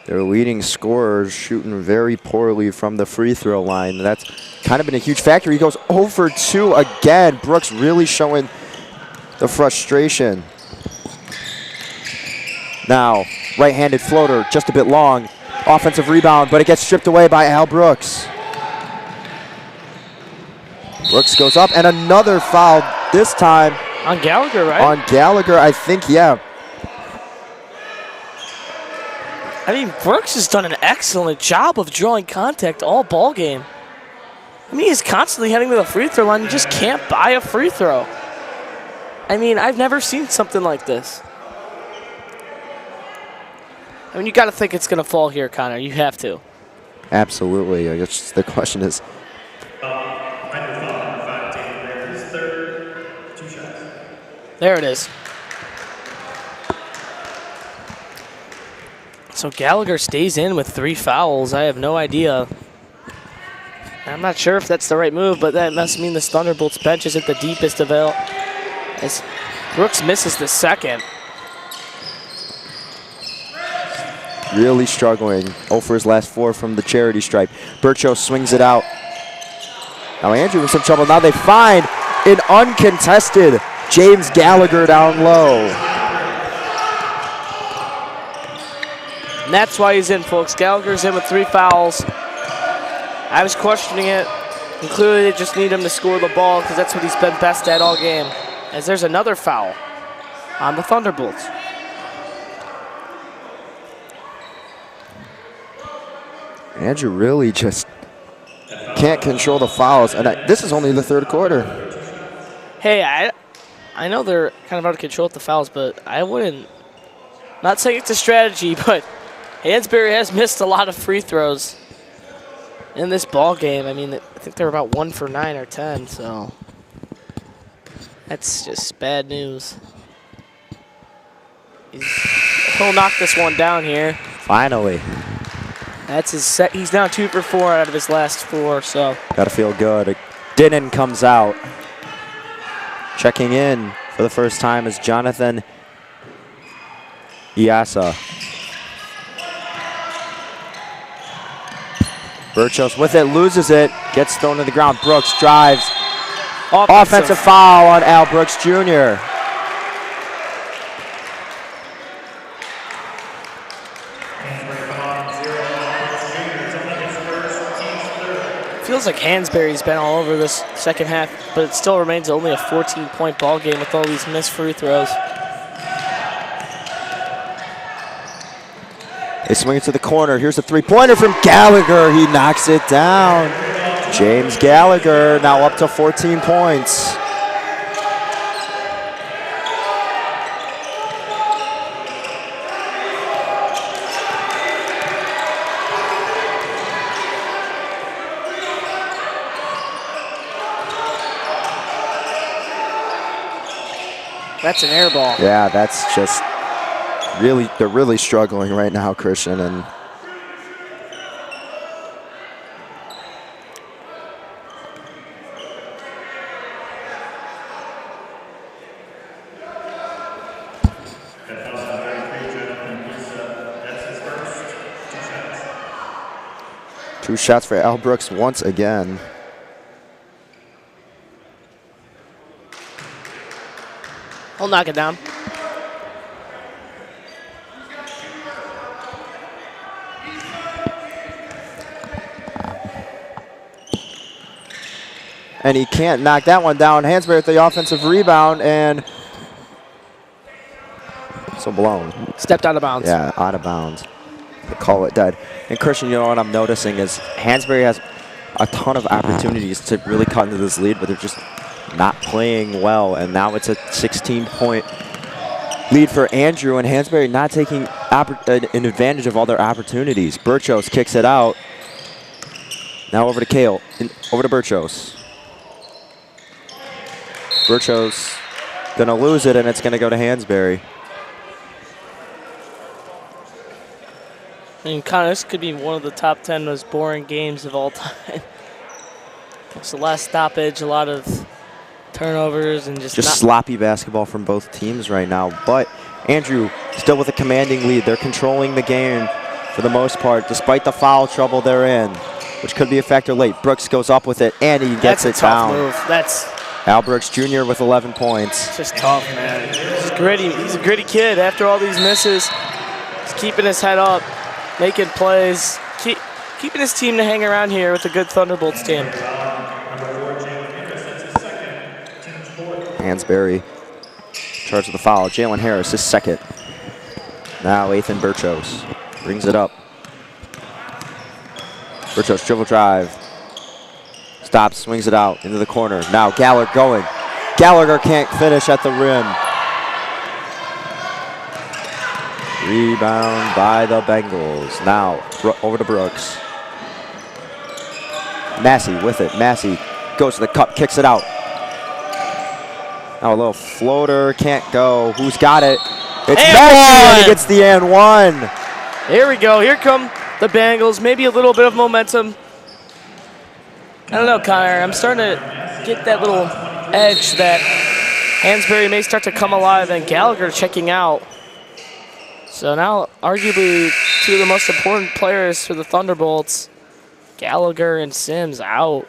Their leading scorers shooting very poorly from the free throw line. That's kind of been a huge factor. He goes 0 for 2 again. Brooks really showing the frustration. Now, right-handed floater, just a bit long. Offensive rebound, but it gets stripped away by Al Brooks. Brooks goes up, and another foul, this time on Gallagher, right? On Gallagher, I think, yeah. I mean, Brooks has done an excellent job of drawing contact all ball game. I mean, he's constantly heading to the free throw line. You just can't buy a free throw. I mean, I've never seen something like this. I mean, you got to think it's going to fall here, Connor. You have to. Absolutely. I guess the question is. There it is. So Gallagher stays in with 3 fouls. I have no idea. I'm not sure if that's the right move, but that must mean the Thunderbolts bench is at the deepest avail. As Brooks misses the second. Really struggling. 0 for his last 4 from the charity stripe. Borchers swings it out. Now Andrew in some trouble. Now they find an uncontested James Gallagher down low. And that's why he's in, folks. Gallagher's in with 3 fouls. I was questioning it. And clearly they just need him to score the ball because that's what he's been best at all game. As there's another foul on the Thunderbolts. Andrew really just can't control the fouls. And this is only the 3rd quarter. Hey, I know they're kind of out of control with the fouls, but I wouldn't. Not saying it's a strategy, but Hansberry has missed a lot of free throws in this ball game. I mean, I think they're about 1 for 9 or 10, so that's just bad news. He'll knock this one down here. Finally. That's his set. He's now 2 for 4 out of his last 4, so. Gotta feel good. Denon comes out. Checking in for the first time is Jonathan Iasa. Borchers with it, loses it, gets thrown to the ground. Brooks drives. Offensive foul on Al Brooks Jr. Feels like Hansberry's been all over this second half, but it still remains only a 14-point ball game with all these missed free throws. They swing it to the corner. Here's a 3-pointer from Gallagher. He knocks it down. James Gallagher now up to 14 points. That's an air ball. Yeah, that's just really, they're really struggling right now, Christian. And two shots for Al Brooks once again. He'll knock it down. And he can't knock that one down. Hansberry with the offensive rebound, and so blown. Stepped out of bounds. Yeah, out of bounds. They call it dead. And Christian, you know what I'm noticing is Hansberry has a ton of opportunities to really cut into this lead, but they're just not playing well. And now it's a 16-point lead for Andrew, and Hansberry not taking an advantage of all their opportunities. Borchers kicks it out. Now over to Kale, over to Borchers. Borchers gonna lose it, and it's gonna go to Hansberry. I mean, Connor, this could be one of the top 10 most boring games of all time. It's the last stoppage, a lot of turnovers, and just sloppy basketball from both teams right now. But Andrew still with a commanding lead. They're controlling the game for the most part, despite the foul trouble they're in, which could be a factor late. Brooks goes up with it, and he gets it down. Move. That's Al Brooks Jr. with 11 points. It's just tough, man. He's gritty. He's a gritty kid. After all these misses, he's keeping his head up, making plays, keeping his team to hang around here with a good Thunderbolts team. Hansberry charged with the foul. Jalen Harris is second. Now Ethan Borchers brings it up. Borchers dribble drive. Stops, swings it out into the corner. Now Gallagher going. Gallagher can't finish at the rim. Rebound by the Bengals. Now over to Brooks. Massey with it. Massey goes to the cup, kicks it out. Now a little floater, can't go. Who's got it? It's Massey, and he gets the and one. Here we go. Here come the Bengals. Maybe a little bit of momentum. I don't know, Connor. I'm starting to get that little edge that Hansberry may start to come alive, and Gallagher checking out. So now, arguably, two of the most important players for the Thunderbolts, Gallagher and Sims, out.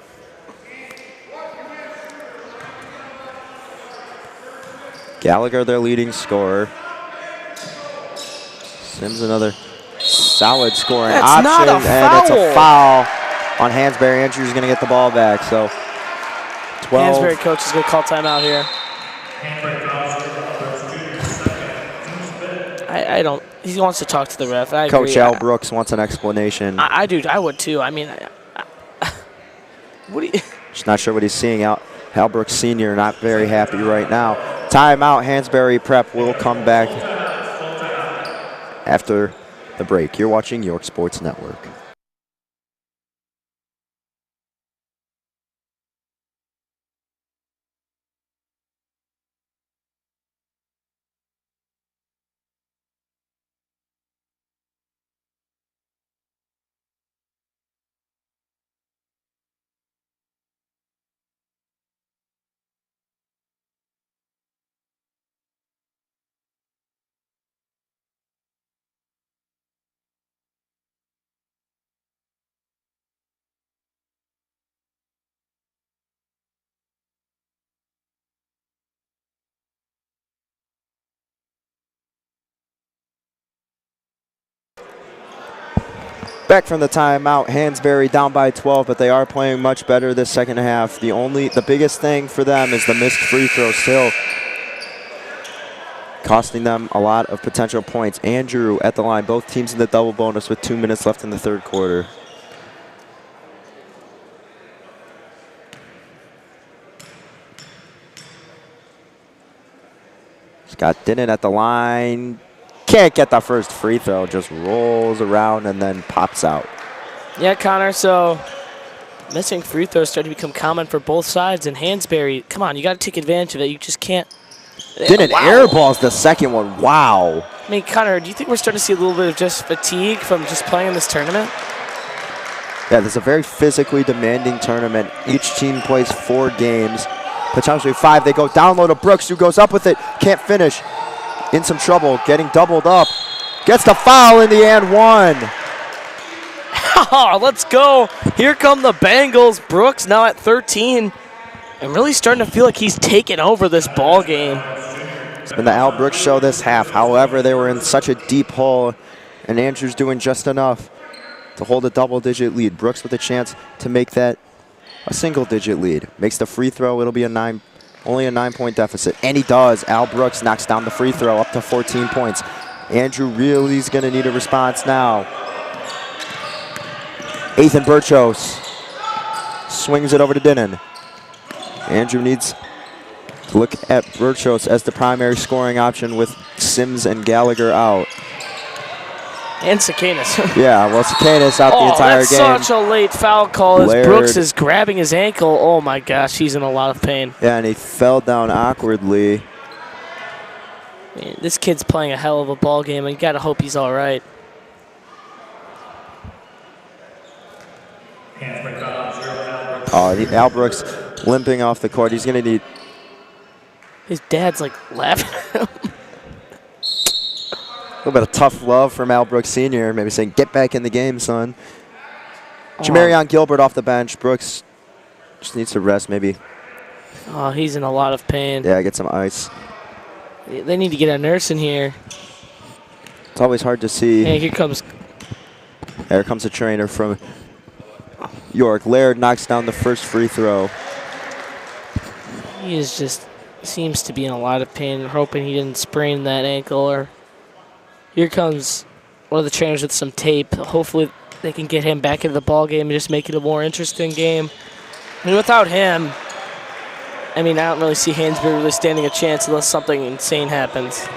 Gallagher, their leading scorer. Sims, another solid scoring option. Not a foul. And it's a foul on Hansberry. Andrew's going to get the ball back. So 12. Hansberry coach is going to call timeout here. I don't. He wants to talk to the ref. I Coach agree. Al Brooks wants an explanation. I do. I would too. I mean, what do you? Just not sure what he's seeing. Al Brooks Sr. not very happy right now. Timeout. Hansberry Prep will come back after the break. You're watching York Sports Network. Back from the timeout, Hansberry down by 12, but they are playing much better this second half. The biggest thing for them is the missed free throw still costing them a lot of potential points. Andrew at the line, both teams in the double bonus with 2 minutes left in the third quarter. Scott Dinnan at the line. Can't get the first free throw, just rolls around and then pops out. Yeah, Connor, so missing free throws starting to become common for both sides, and Hansberry, come on, you got to take advantage of it. You just can't Didn't airballs the second one. Wow. I mean, Connor, do you think we're starting to see a little bit of just fatigue from just playing in this tournament? Yeah, this is a very physically demanding tournament. Each team plays 4 games, potentially 5. They go down low to Brooks, who goes up with it, can't finish. In some trouble, getting doubled up. Gets the foul in the and one. Let's go. Here come the Bengals. Brooks now at 13. And really starting to feel like he's taken over this ball game. It's been the Al Brooks show this half. However, they were in such a deep hole, and Andrew's doing just enough to hold a double-digit lead. Brooks with a chance to make that a single-digit lead. Makes the free throw. It'll be only a 9-point deficit. And he does. Al Brooks knocks down the free throw up to 14 points. Andrew really is going to need a response now. Ethan Borchers swings it over to Dinnan. Andrew needs to look at Borchers as the primary scoring option with Sims and Gallagher out. And Silkaitis. Yeah, well, Silkaitis out the entire that's game. such a late foul call as Laird. Brooks is grabbing his ankle. Oh, my gosh, he's in a lot of pain. Yeah, and he fell down awkwardly. Man, this kid's playing a hell of a ball game, and you got to hope he's all right. Hansberry Al Brooks limping off the court. He's going to need... His dad's, like, laughing at him. A little bit of tough love from Al Brooks Sr., maybe saying, get back in the game, son. Jamarion Gilbert off the bench. Brooks just needs to rest, maybe. Oh, he's in a lot of pain. Yeah, get some ice. They need to get a nurse in here. It's always hard to see. Hey, here comes... There comes a trainer from York. Laird knocks down the first free throw. He is just... seems to be in a lot of pain. We're hoping he didn't sprain that ankle. Or here comes one of the trainers with some tape. Hopefully they can get him back into the ball game and just make it a more interesting game. I mean, without him, I mean, I don't really see Hansberry really standing a chance unless something insane happens.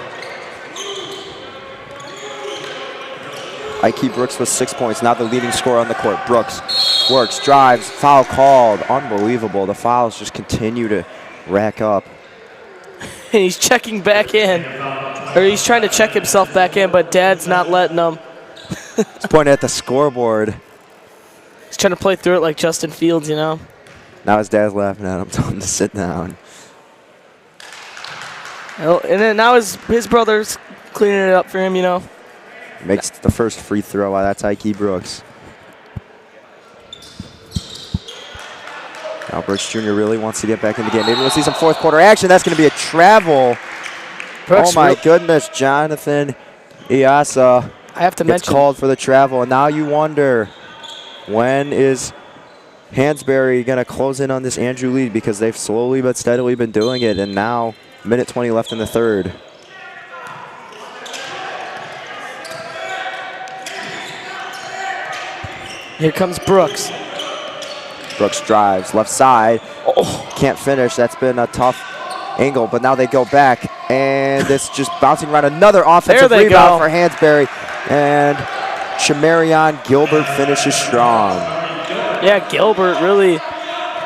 Ike Brooks with 6 points, now the leading scorer on the court. Brooks works, drives, foul called. Unbelievable. The fouls just continue to rack up. And he's checking back in. Or he's trying to check himself back in, but Dad's not letting him. He's pointing at the scoreboard. He's trying to play through it like Justin Fields, you know? Now his dad's laughing at him, telling him to sit down. Oh, and then now his brother's cleaning it up for him, you know? Makes the first free throw. That's Ike Brooks. Now Brooks Jr. really wants to get back in the game. Maybe we'll see some fourth quarter action. That's going to be a travel. Brooks, oh, my goodness. Jonathan Iasa I have to gets mention, called for the travel. And now you wonder, when is Hansberry going to close in on this Andrew lead? Because they've slowly but steadily been doing it. And now, minute 20 left in the third. here comes Brooks. Brooks drives, left side. Oh. Can't finish. That's been a tough angle. But now they go back. And it's just bouncing around. Another offensive rebound for Hansberry. And Jamarion Gilbert finishes strong. Yeah, Gilbert really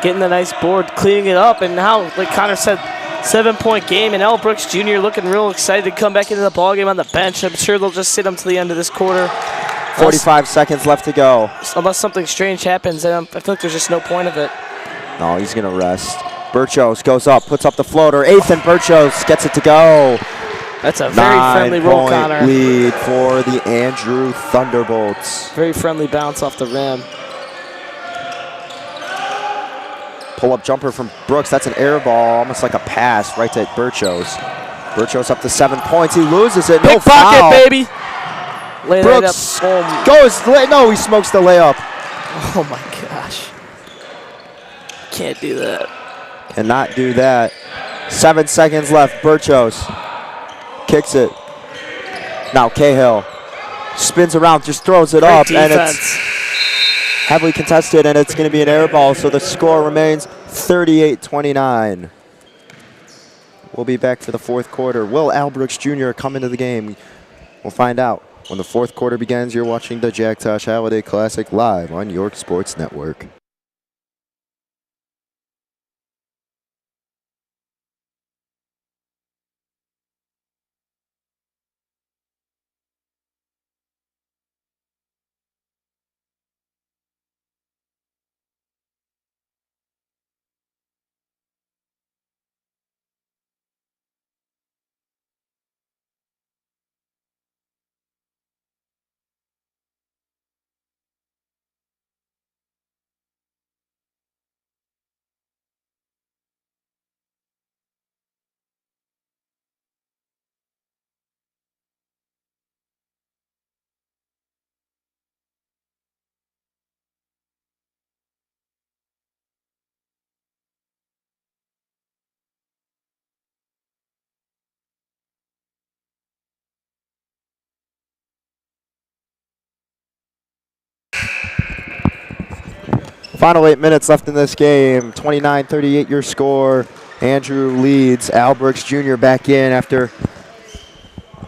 getting the nice board, cleaning it up. And now, like Connor said, 7-point game. And Al Brooks Jr. looking real excited to come back into the ballgame on the bench. I'm sure they'll just sit him to the end of this quarter. 45 seconds left to go. Unless something strange happens, and I feel like there's just no point of it. No, he's going to rest. Borchers goes up, puts up the floater. Ethan Borchers gets it to go. That's a very friendly roll, Connor. 9-point lead for the Andrew Thunderbolts. Very friendly bounce off the rim. Pull-up jumper from Brooks. That's an air ball, almost like a pass right to Borchers. Borchers up to 7 points. He loses it. No Pickpocket, foul. baby. Lay Brooks up. goes. No, he smokes the layup. Oh my gosh. Can't do that. Cannot do that. 7 seconds left. Borchers kicks it. Now Cahill spins around, just throws it up, defense. And it's heavily contested, and it's going to be an air ball. So the score remains 38-29. We'll be back for the fourth quarter. Will Al Brooks Jr. come into the game? We'll find out when the fourth quarter begins. You're watching the Jack Tosh Holiday Classic live on York Sports Network. Final 8 minutes left in this game. 29-38 your score. Andrew leads. Al Brooks Jr. back in after a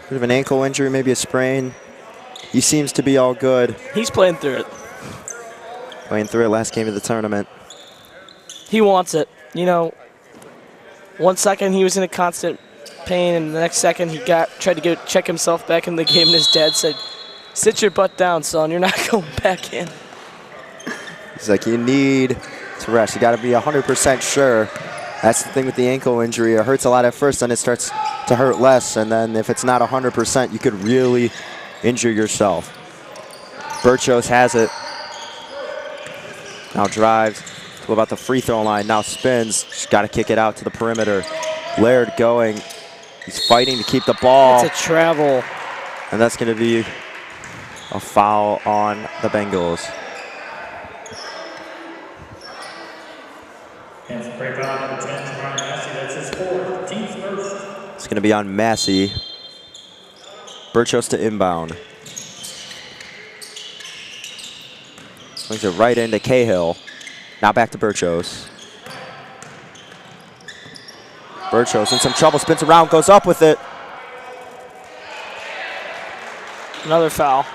bit of an ankle injury, maybe a sprain. He seems to be all good. He's playing through it. Playing through it last game of the tournament. He wants it. You know, 1 second he was in a constant pain, and the next second he tried to check himself back in the game, and his dad said, "Sit your butt down, son. You're not going back in." He's like, you need to rest. You got to be 100% sure. That's the thing with the ankle injury. It hurts a lot at first, then it starts to hurt less, and then if it's not 100%, you could really injure yourself. Borchers has it. Now drives to about the free throw line. Now spins. Just got to kick it out to the perimeter. Laird going. He's fighting to keep the ball. It's a travel. And that's going to be a foul on the Bengals. Hansberry foul number 10, Brian Massey. That's his fourth. Team's first. It's going to be on Massey. Borchers to inbound. Swings it right into Cahill. Now back to Borchers. Borchers in some trouble, spins around, goes up with it. Another foul.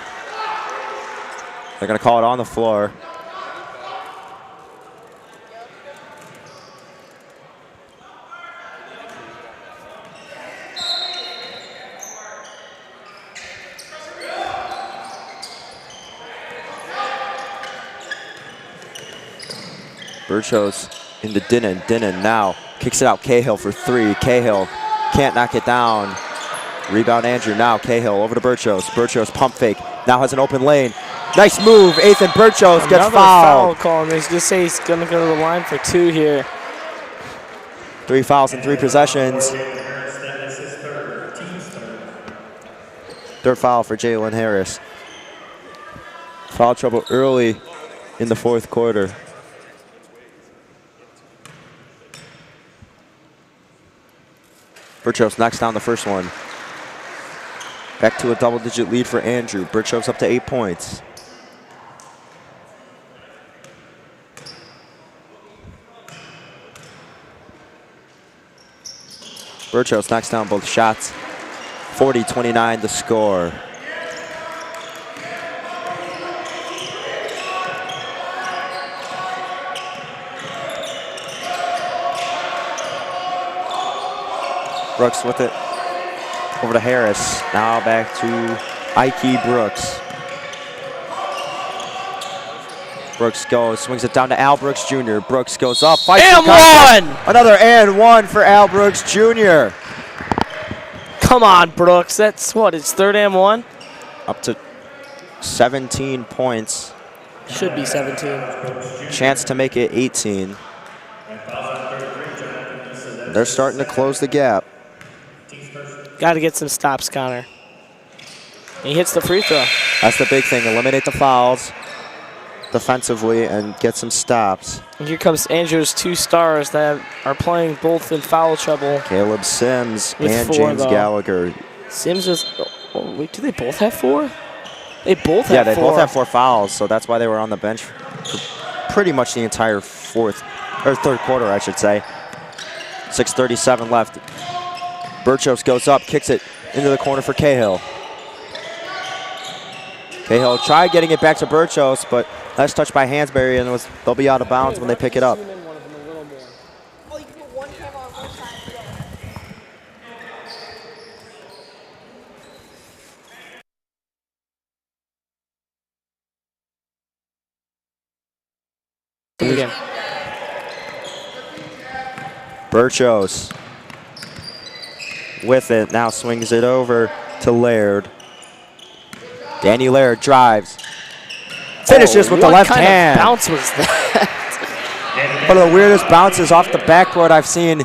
They're going to call it on the floor. Borchers into Dinnan. Dinnan now kicks it out. Cahill for three. Cahill can't knock it down. Rebound Andrew. Now Cahill over to Borchers. Borchers pump fake. Now has an open lane. Nice move. Ethan Borchers gets Another fouled. foul call. He's just say he's going to go to the line for 2 here. 3 fouls in 3 possessions. Third foul for Jalen Harris. Foul trouble early in the 4th quarter. Borchers knocks down the first one. Back to a double-digit lead for Andrew. Borchers up to 8 points. Borchers knocks down both shots. 40-29 the score. Brooks with it over to Harris. Now back to Ike Brooks. Brooks goes, swings it down to Al Brooks Jr. Brooks goes up, fights And one! Another and one for Al Brooks Jr. Come on, Brooks. That's what, it's 3rd and 1? Up to 17 points. Should be 17. Chance to make it 18. They're starting to close the gap. Got to get some stops, Connor. He hits the free throw. That's the big thing. Eliminate the fouls defensively and get some stops. And here comes Andrew's 2 stars that are playing both in foul trouble. Caleb Sims With and 4, James though. Gallagher. Sims was, oh, wait, do they both have 4? They both have 4. Yeah, they both have 4 fouls, so that's why they were on the bench for pretty much the entire 3rd quarter, I should say. 6:37 left. Borchers goes up, kicks it into the corner for Cahill. Cahill tried getting it back to Borchers, but nice touch by Hansberry, and they'll be out of bounds when they pick it up. Again. Borchers with it, now swings it over to Laird. Danny Laird drives. Finishes with the left hand. What kind of bounce was that? One of the weirdest bounces off the backboard I've seen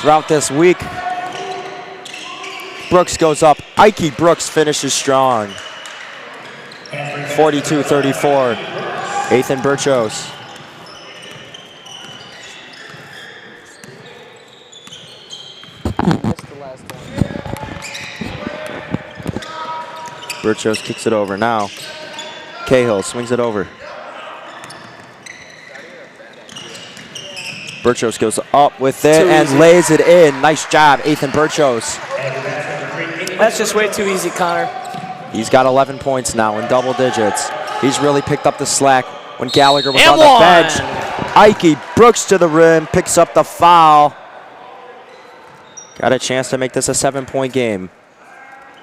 throughout this week. Brooks goes up. Ike Brooks finishes strong. 42-34. Ethan Borchers. Borchers kicks it over now. Cahill swings it over. Borchers goes up with it Too and easy. lays it in. Nice job, Ethan Borchers. That's just way too easy, Connor. He's got 11 points now in double digits. He's really picked up the slack when Gallagher was And on the one. bench. Ike Brooks to the rim, picks up the foul. Got a chance to make this a 7-point game.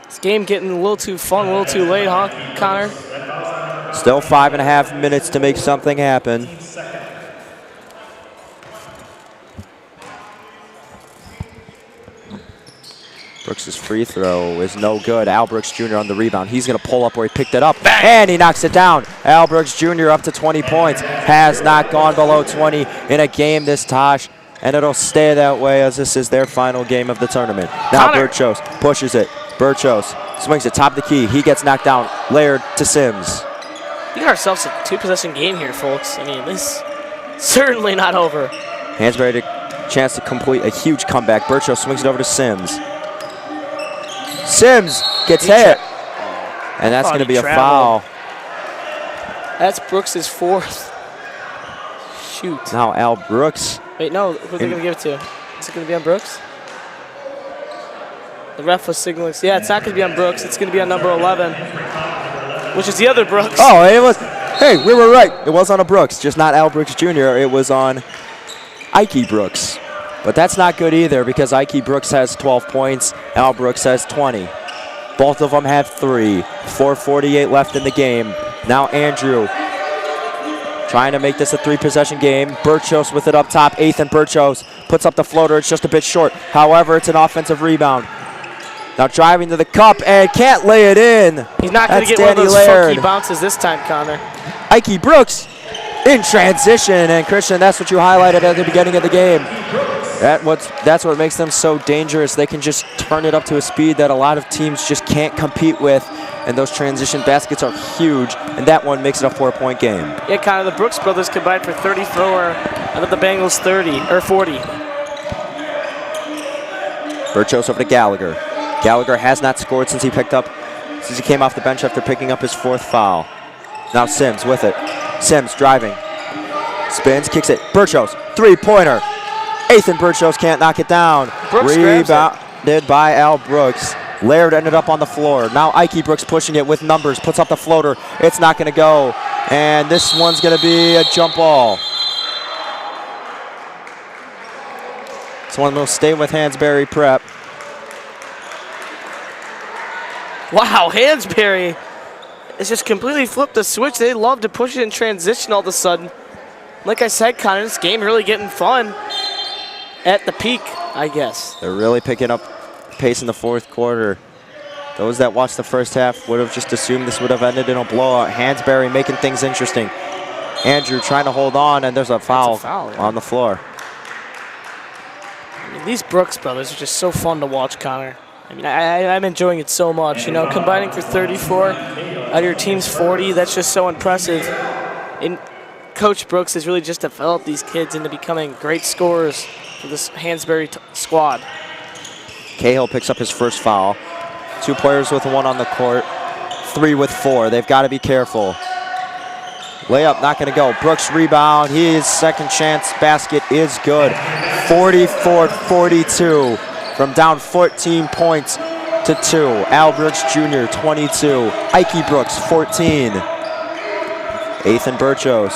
This game getting a little too fun, a little too late, huh, Connor? Still 5.5 minutes to make something happen. Brooks' free throw is no good. Al Brooks Jr. on the rebound. He's going to pull up where he picked it up, and he knocks it down. Al Brooks Jr. up to 20 points. Has not gone below 20 in a game this Tosh, and it'll stay that way as this is their final game of the tournament. Now Connor. Borchers pushes it. Borchers swings it top of the key. He gets knocked down. Layered to Sims. We got ourselves a two-possession game here, folks. I mean, this certainly not over. Hansberry a chance to complete a huge comeback. Borchers swings it over to Sims. Sims gets hit, and that's Thought going to he be a traveled. foul. That's Brooks' fourth. Shoot. Now Al Brooks. Wait, no. Who are they going to give it to? Is it going to be on Brooks? The ref was signaling. Yeah, it's not going to be on Brooks. It's going to be on number 11, which is the other Brooks. Oh, it was. Hey, we were right. It was on a Brooks, just not Al Brooks Jr. It was on Ike Brooks. But that's not good either because Ike Brooks has 12 points. Al Brooks has 20. Both of them have 3. 4:48 left in the game. Now Andrew trying to make this a 3-possession game. Borchers with it up top. Ethan Borchers puts up the floater. It's just a bit short. However, it's an offensive rebound. Now driving to the cup and can't lay it in. He's not going to That's get one of Danny those Laird. funky bounces this time, Connor. Ike Brooks in transition, and Christian, that's what you highlighted at the beginning of the game. That's what makes them so dangerous. They can just turn it up to a speed that a lot of teams just can't compete with, and those transition baskets are huge, and that one makes it a 4-point game. Yeah, Connor, the Brooks brothers combined for 34 out of the Bengals 40. Borchers over to Gallagher. Gallagher has not scored since he came off the bench after picking up his 4th foul. Now Sims with it. Sims driving. Spins, kicks it. Borchers, 3-pointer. Ethan Borchers can't knock it down. Brooks grabs it. Rebounded by Al Brooks. Laird ended up on the floor. Now Ike Brooks pushing it with numbers. Puts up the floater. It's not going to go. And this one's going to be a jump ball. This one will stay with Hansberry Prep. Wow, Hansberry has just completely flipped the switch. They love to push it in transition all of a sudden. Like I said, Connor, this game really getting fun at the peak, I guess. They're really picking up pace in the 4th quarter. Those that watched the first half would have just assumed this would have ended in a blowout. Hansberry making things interesting. Andrew trying to hold on, and there's a foul, yeah. on the floor. I mean, these Brooks brothers are just so fun to watch, Connor. I mean, I'm enjoying it so much. You know, combining for 34 out of your team's 40, that's just so impressive. And Coach Brooks has really just developed these kids into becoming great scorers for this Hansberry squad. Cahill picks up his 1st foul. 2 players with 1 on the court. 3 with 4. They've got to be careful. Layup not going to go. Brooks rebound. His second chance basket is good. 44-42 from down 14 points to 2. Al Brooks Jr. 22. Ike Brooks 14. Ethan Borchers.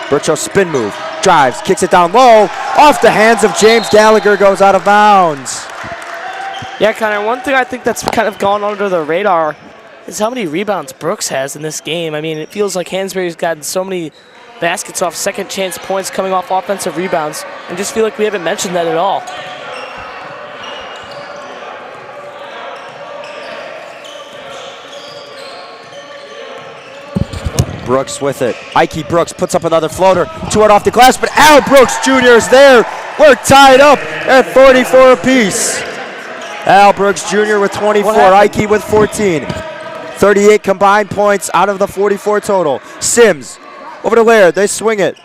Borchers spin move. Drives. Kicks it down low. Off the hands of James Gallagher. Goes out of bounds. Yeah, Connor, one thing I think that's kind of gone under the radar is how many rebounds Brooks has in this game. I mean, it feels like Hansberry's gotten so many baskets off second chance points coming off offensive rebounds, and just feel like we haven't mentioned that at all. Brooks with it. Ike Brooks puts up another floater. 2 out off the glass, but Al Brooks Jr. is there. We're tied up at 44 apiece. Al Brooks Jr. with 24, Ike with 14. 38 combined points out of the 44 total. Sims over to Laird. They swing it.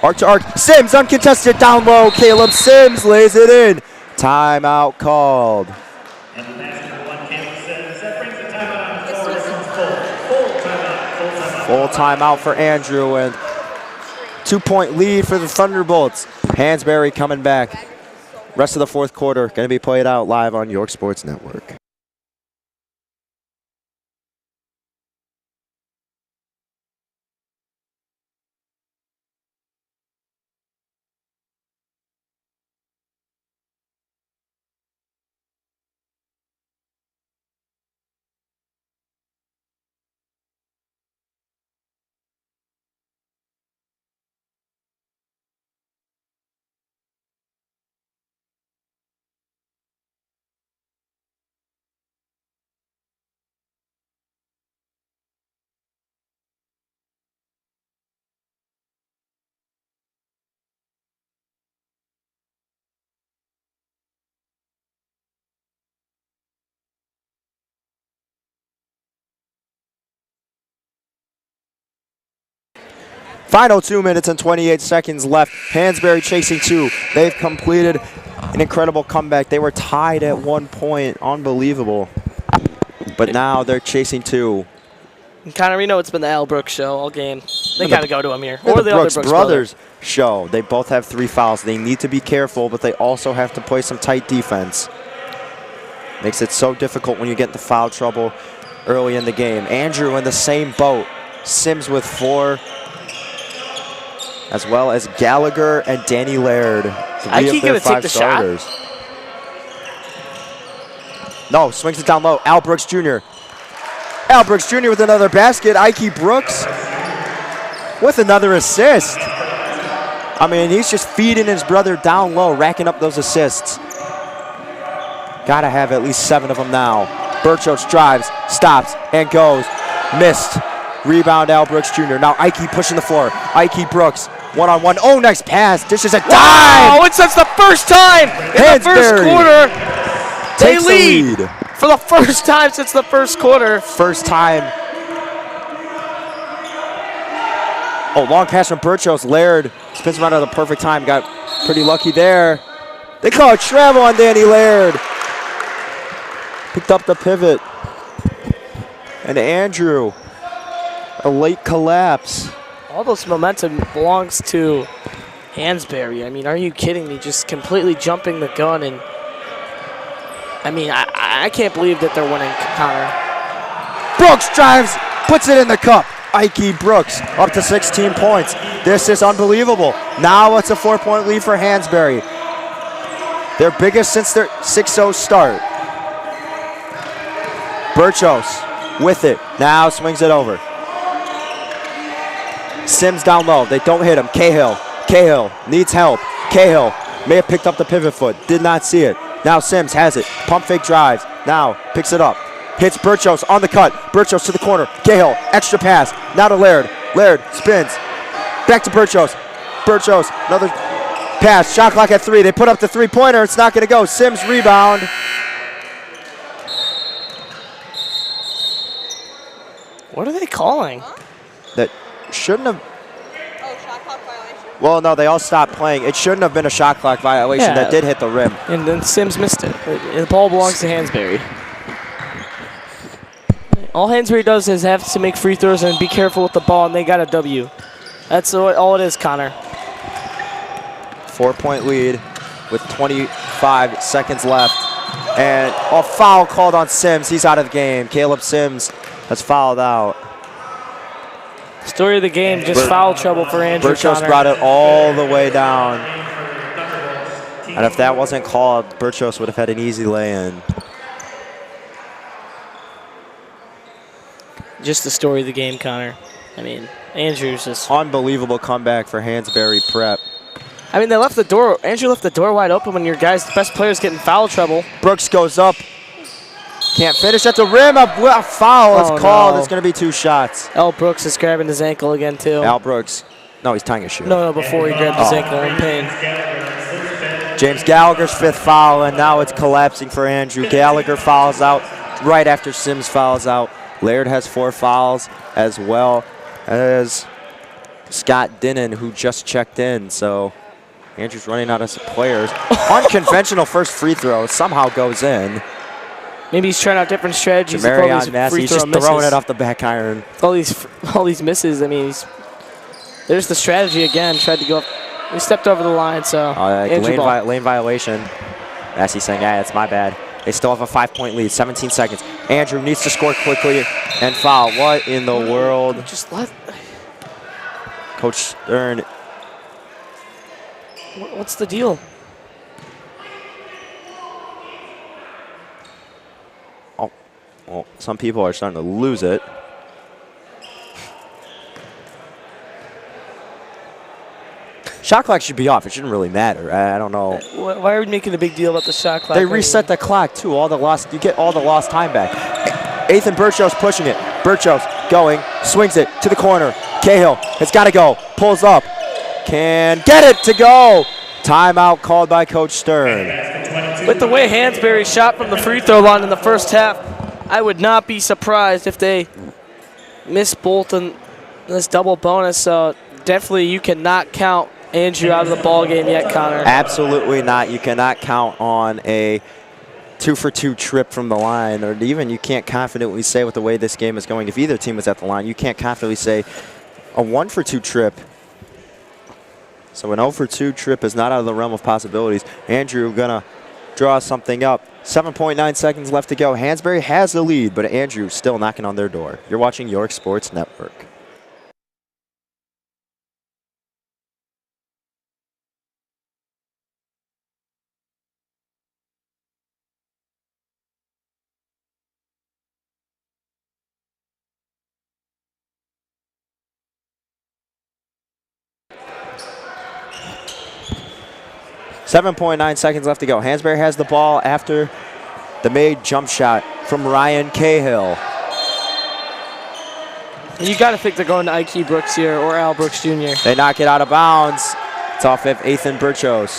Arc to arc. Sims uncontested down low. Caleb Sims lays it in. Timeout called. Full timeout for Andrew, and 2-point lead for the Thunderbolts. Hansberry coming back. Rest of the fourth quarter going to be played out live on York Sports Network. Final 2 minutes and 28 seconds left. Hansberry chasing 2. They've completed an incredible comeback. They were tied at 1 point. Unbelievable. But now they're chasing 2. And Connor, we know it's been the Al Brooks show all game. They got to go to him here. Or the Brooks other Brooks brothers show. They both have 3 fouls. They need to be careful, but they also have to play some tight defense. Makes it so difficult when you get into foul trouble early in the game. Andrew in the same boat. Sims with 4. As well as Gallagher and Danny Laird. 3 of their 5 starters. No, swings it down low. Al Brooks Jr. Al Brooks Jr. with another basket. Ike Brooks with another assist. I mean, he's just feeding his brother down low, racking up those assists. Gotta have at least 7 of them now. Borchers drives, stops, and goes. Missed. Rebound, Al Brooks Jr. Now Ike pushing the floor. Ike Brooks, one-on-one. Oh, nice pass. Dishes a dive. Wow, it's the first time in the first quarter. They lead for the first time since the first quarter. First time. Oh, long pass from Borchers. Laird spins around at the perfect time. Got pretty lucky there. They call it travel on Danny Laird. Picked up the pivot. And Andrew, a late collapse. All this momentum belongs to Hansberry. I mean, are you kidding me? Just completely jumping the gun. And I mean, I can't believe that they're winning, Connor. Brooks drives, puts it in the cup. Ike Brooks up to 16 points. This is unbelievable. Now it's a 4-point lead for Hansberry. Their biggest since their 6-0 start. Borchers with it. Now swings it over. Sims down low. They don't hit him. Cahill needs help. Cahill may have picked up the pivot foot. Did not see it. Now Sims has it. Pump fake drives. Now picks it up. Hits Borchers on the cut. Borchers to the corner. Cahill, extra pass. Now to Laird. Laird spins. Back to Borchers. Borchers, another pass. Shot clock at 3. They put up the 3-pointer. It's not going to go. Sims rebound. What are they calling? That shouldn't have. Oh, shot clock violation? Well, no, they all stopped playing. It shouldn't have been a shot clock violation. Yeah. That did hit the rim. And then Sims missed it. The ball belongs to Hansberry. All Hansberry does is have to make free throws and be careful with the ball, and they got a W. That's all it is, Connor. 4-point lead with 25 seconds left. And a foul called on Sims. He's out of the game. Caleb Sims has fouled out. Story of the game, just foul trouble for Andrew Borchers Connor. brought it all the way down. And if that wasn't called, Borchers would have had an easy lay-in. Just the story of the game, Connor. I mean, Andrew's just... Unbelievable comeback for Hansberry Prep. I mean, they left the door... Andrew left the door wide open when your guys, the best players, get in foul trouble. Brooks goes up. Can't finish at the rim. A foul is called. No. It's going to be 2 shots. Al Brooks is grabbing his ankle again, too. Al Brooks. No, he's tying his shoe. No, before he grabbed his ankle in pain. James Gallagher's 5th foul, and now it's collapsing for Andrew. Gallagher fouls out right after Sims fouls out. Laird has 4 fouls, as well as Scott Dinnan, who just checked in. So Andrew's running out of players. Unconventional first free throw somehow goes in. Maybe he's trying out different strategies. Marion Massey, he's just throwing it off the back iron. All these misses. I mean, he's There's the strategy again. Tried to go up. We stepped over the line, so lane violation. Massey saying, yeah, it's my bad. They still have a 5-point lead, 17 seconds. Andrew needs to score quickly and foul. What in the world? Just let. Coach Stern. What's the deal? Oh, well, some people are starting to lose it. Shot clock should be off. It shouldn't really matter. I don't know. Why are we making a big deal about the shot clock? They reset the clock too. You get all the lost time back. Ethan Borchers pushing it. Borchers going, swings it to the corner. Cahill, it's got to go. Pulls up, can get it to go. Timeout called by Coach Stern. With the way Hansberry shot from the free throw line in the first half, I would not be surprised if they miss both in this double bonus. So definitely you cannot count Andrew out of the ball game yet, Connor. Absolutely not. You cannot count on a 2-for-2 trip from the line, or even you can't confidently say with the way this game is going, if either team is at the line, you can't confidently say a 1-for-2 trip. So an 0-for-2 trip is not out of the realm of possibilities. Andrew gonna draw something up. 7.9 seconds left to go. Hansberry has the lead, but Andrew still knocking on their door. You're watching York Sports Network. .9 seconds left to go. Hansberry has the ball after the made jump shot from Ryan Cahill. You got to think they're going to Ike Brooks here or Al Brooks Jr. They knock it out of bounds. It's off of Ethan Borchers.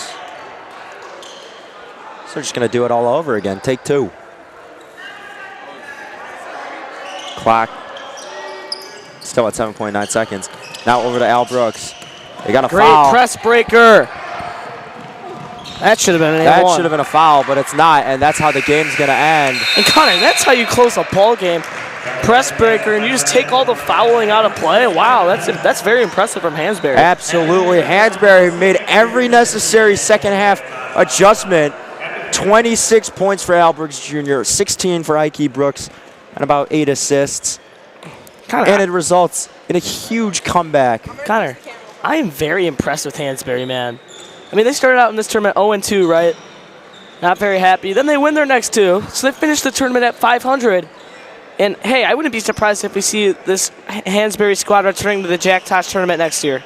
So they're just going to do it all over again. Take two. Clock still at 7.9 seconds. Now over to Al Brooks. They got a foul. Great press breaker. That should have been an That should have been a foul, but it's not, and that's how the game's going to end. And Connor, that's how you close a ball game. Press breaker, and you just take all the fouling out of play. Wow, that's very impressive from Hansberry. Absolutely. Hansberry made every necessary second half adjustment. 26 points for Al Brooks Jr., 16 for Ike Brooks, and about 8 assists. Connor, and it results in a huge comeback. Connor, I am very impressed with Hansberry, man. I mean, they started out in this tournament 0-2, right? Not very happy. Then they win their next two, so they finished the tournament at 500. And, hey, I wouldn't be surprised if we see this Hansberry squad returning to the Jack Tosh tournament next year.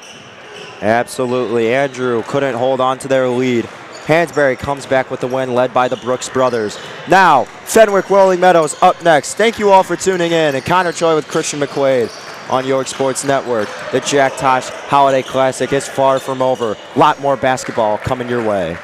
Absolutely. Andrew couldn't hold on to their lead. Hansberry comes back with the win, led by the Brooks brothers. Now, Fenwick Rolling Meadows up next. Thank you all for tuning in. And Connor Choi with Christian McQuade on York Sports Network. The Jack Tosh Holiday Classic is far from over. A lot more basketball coming your way.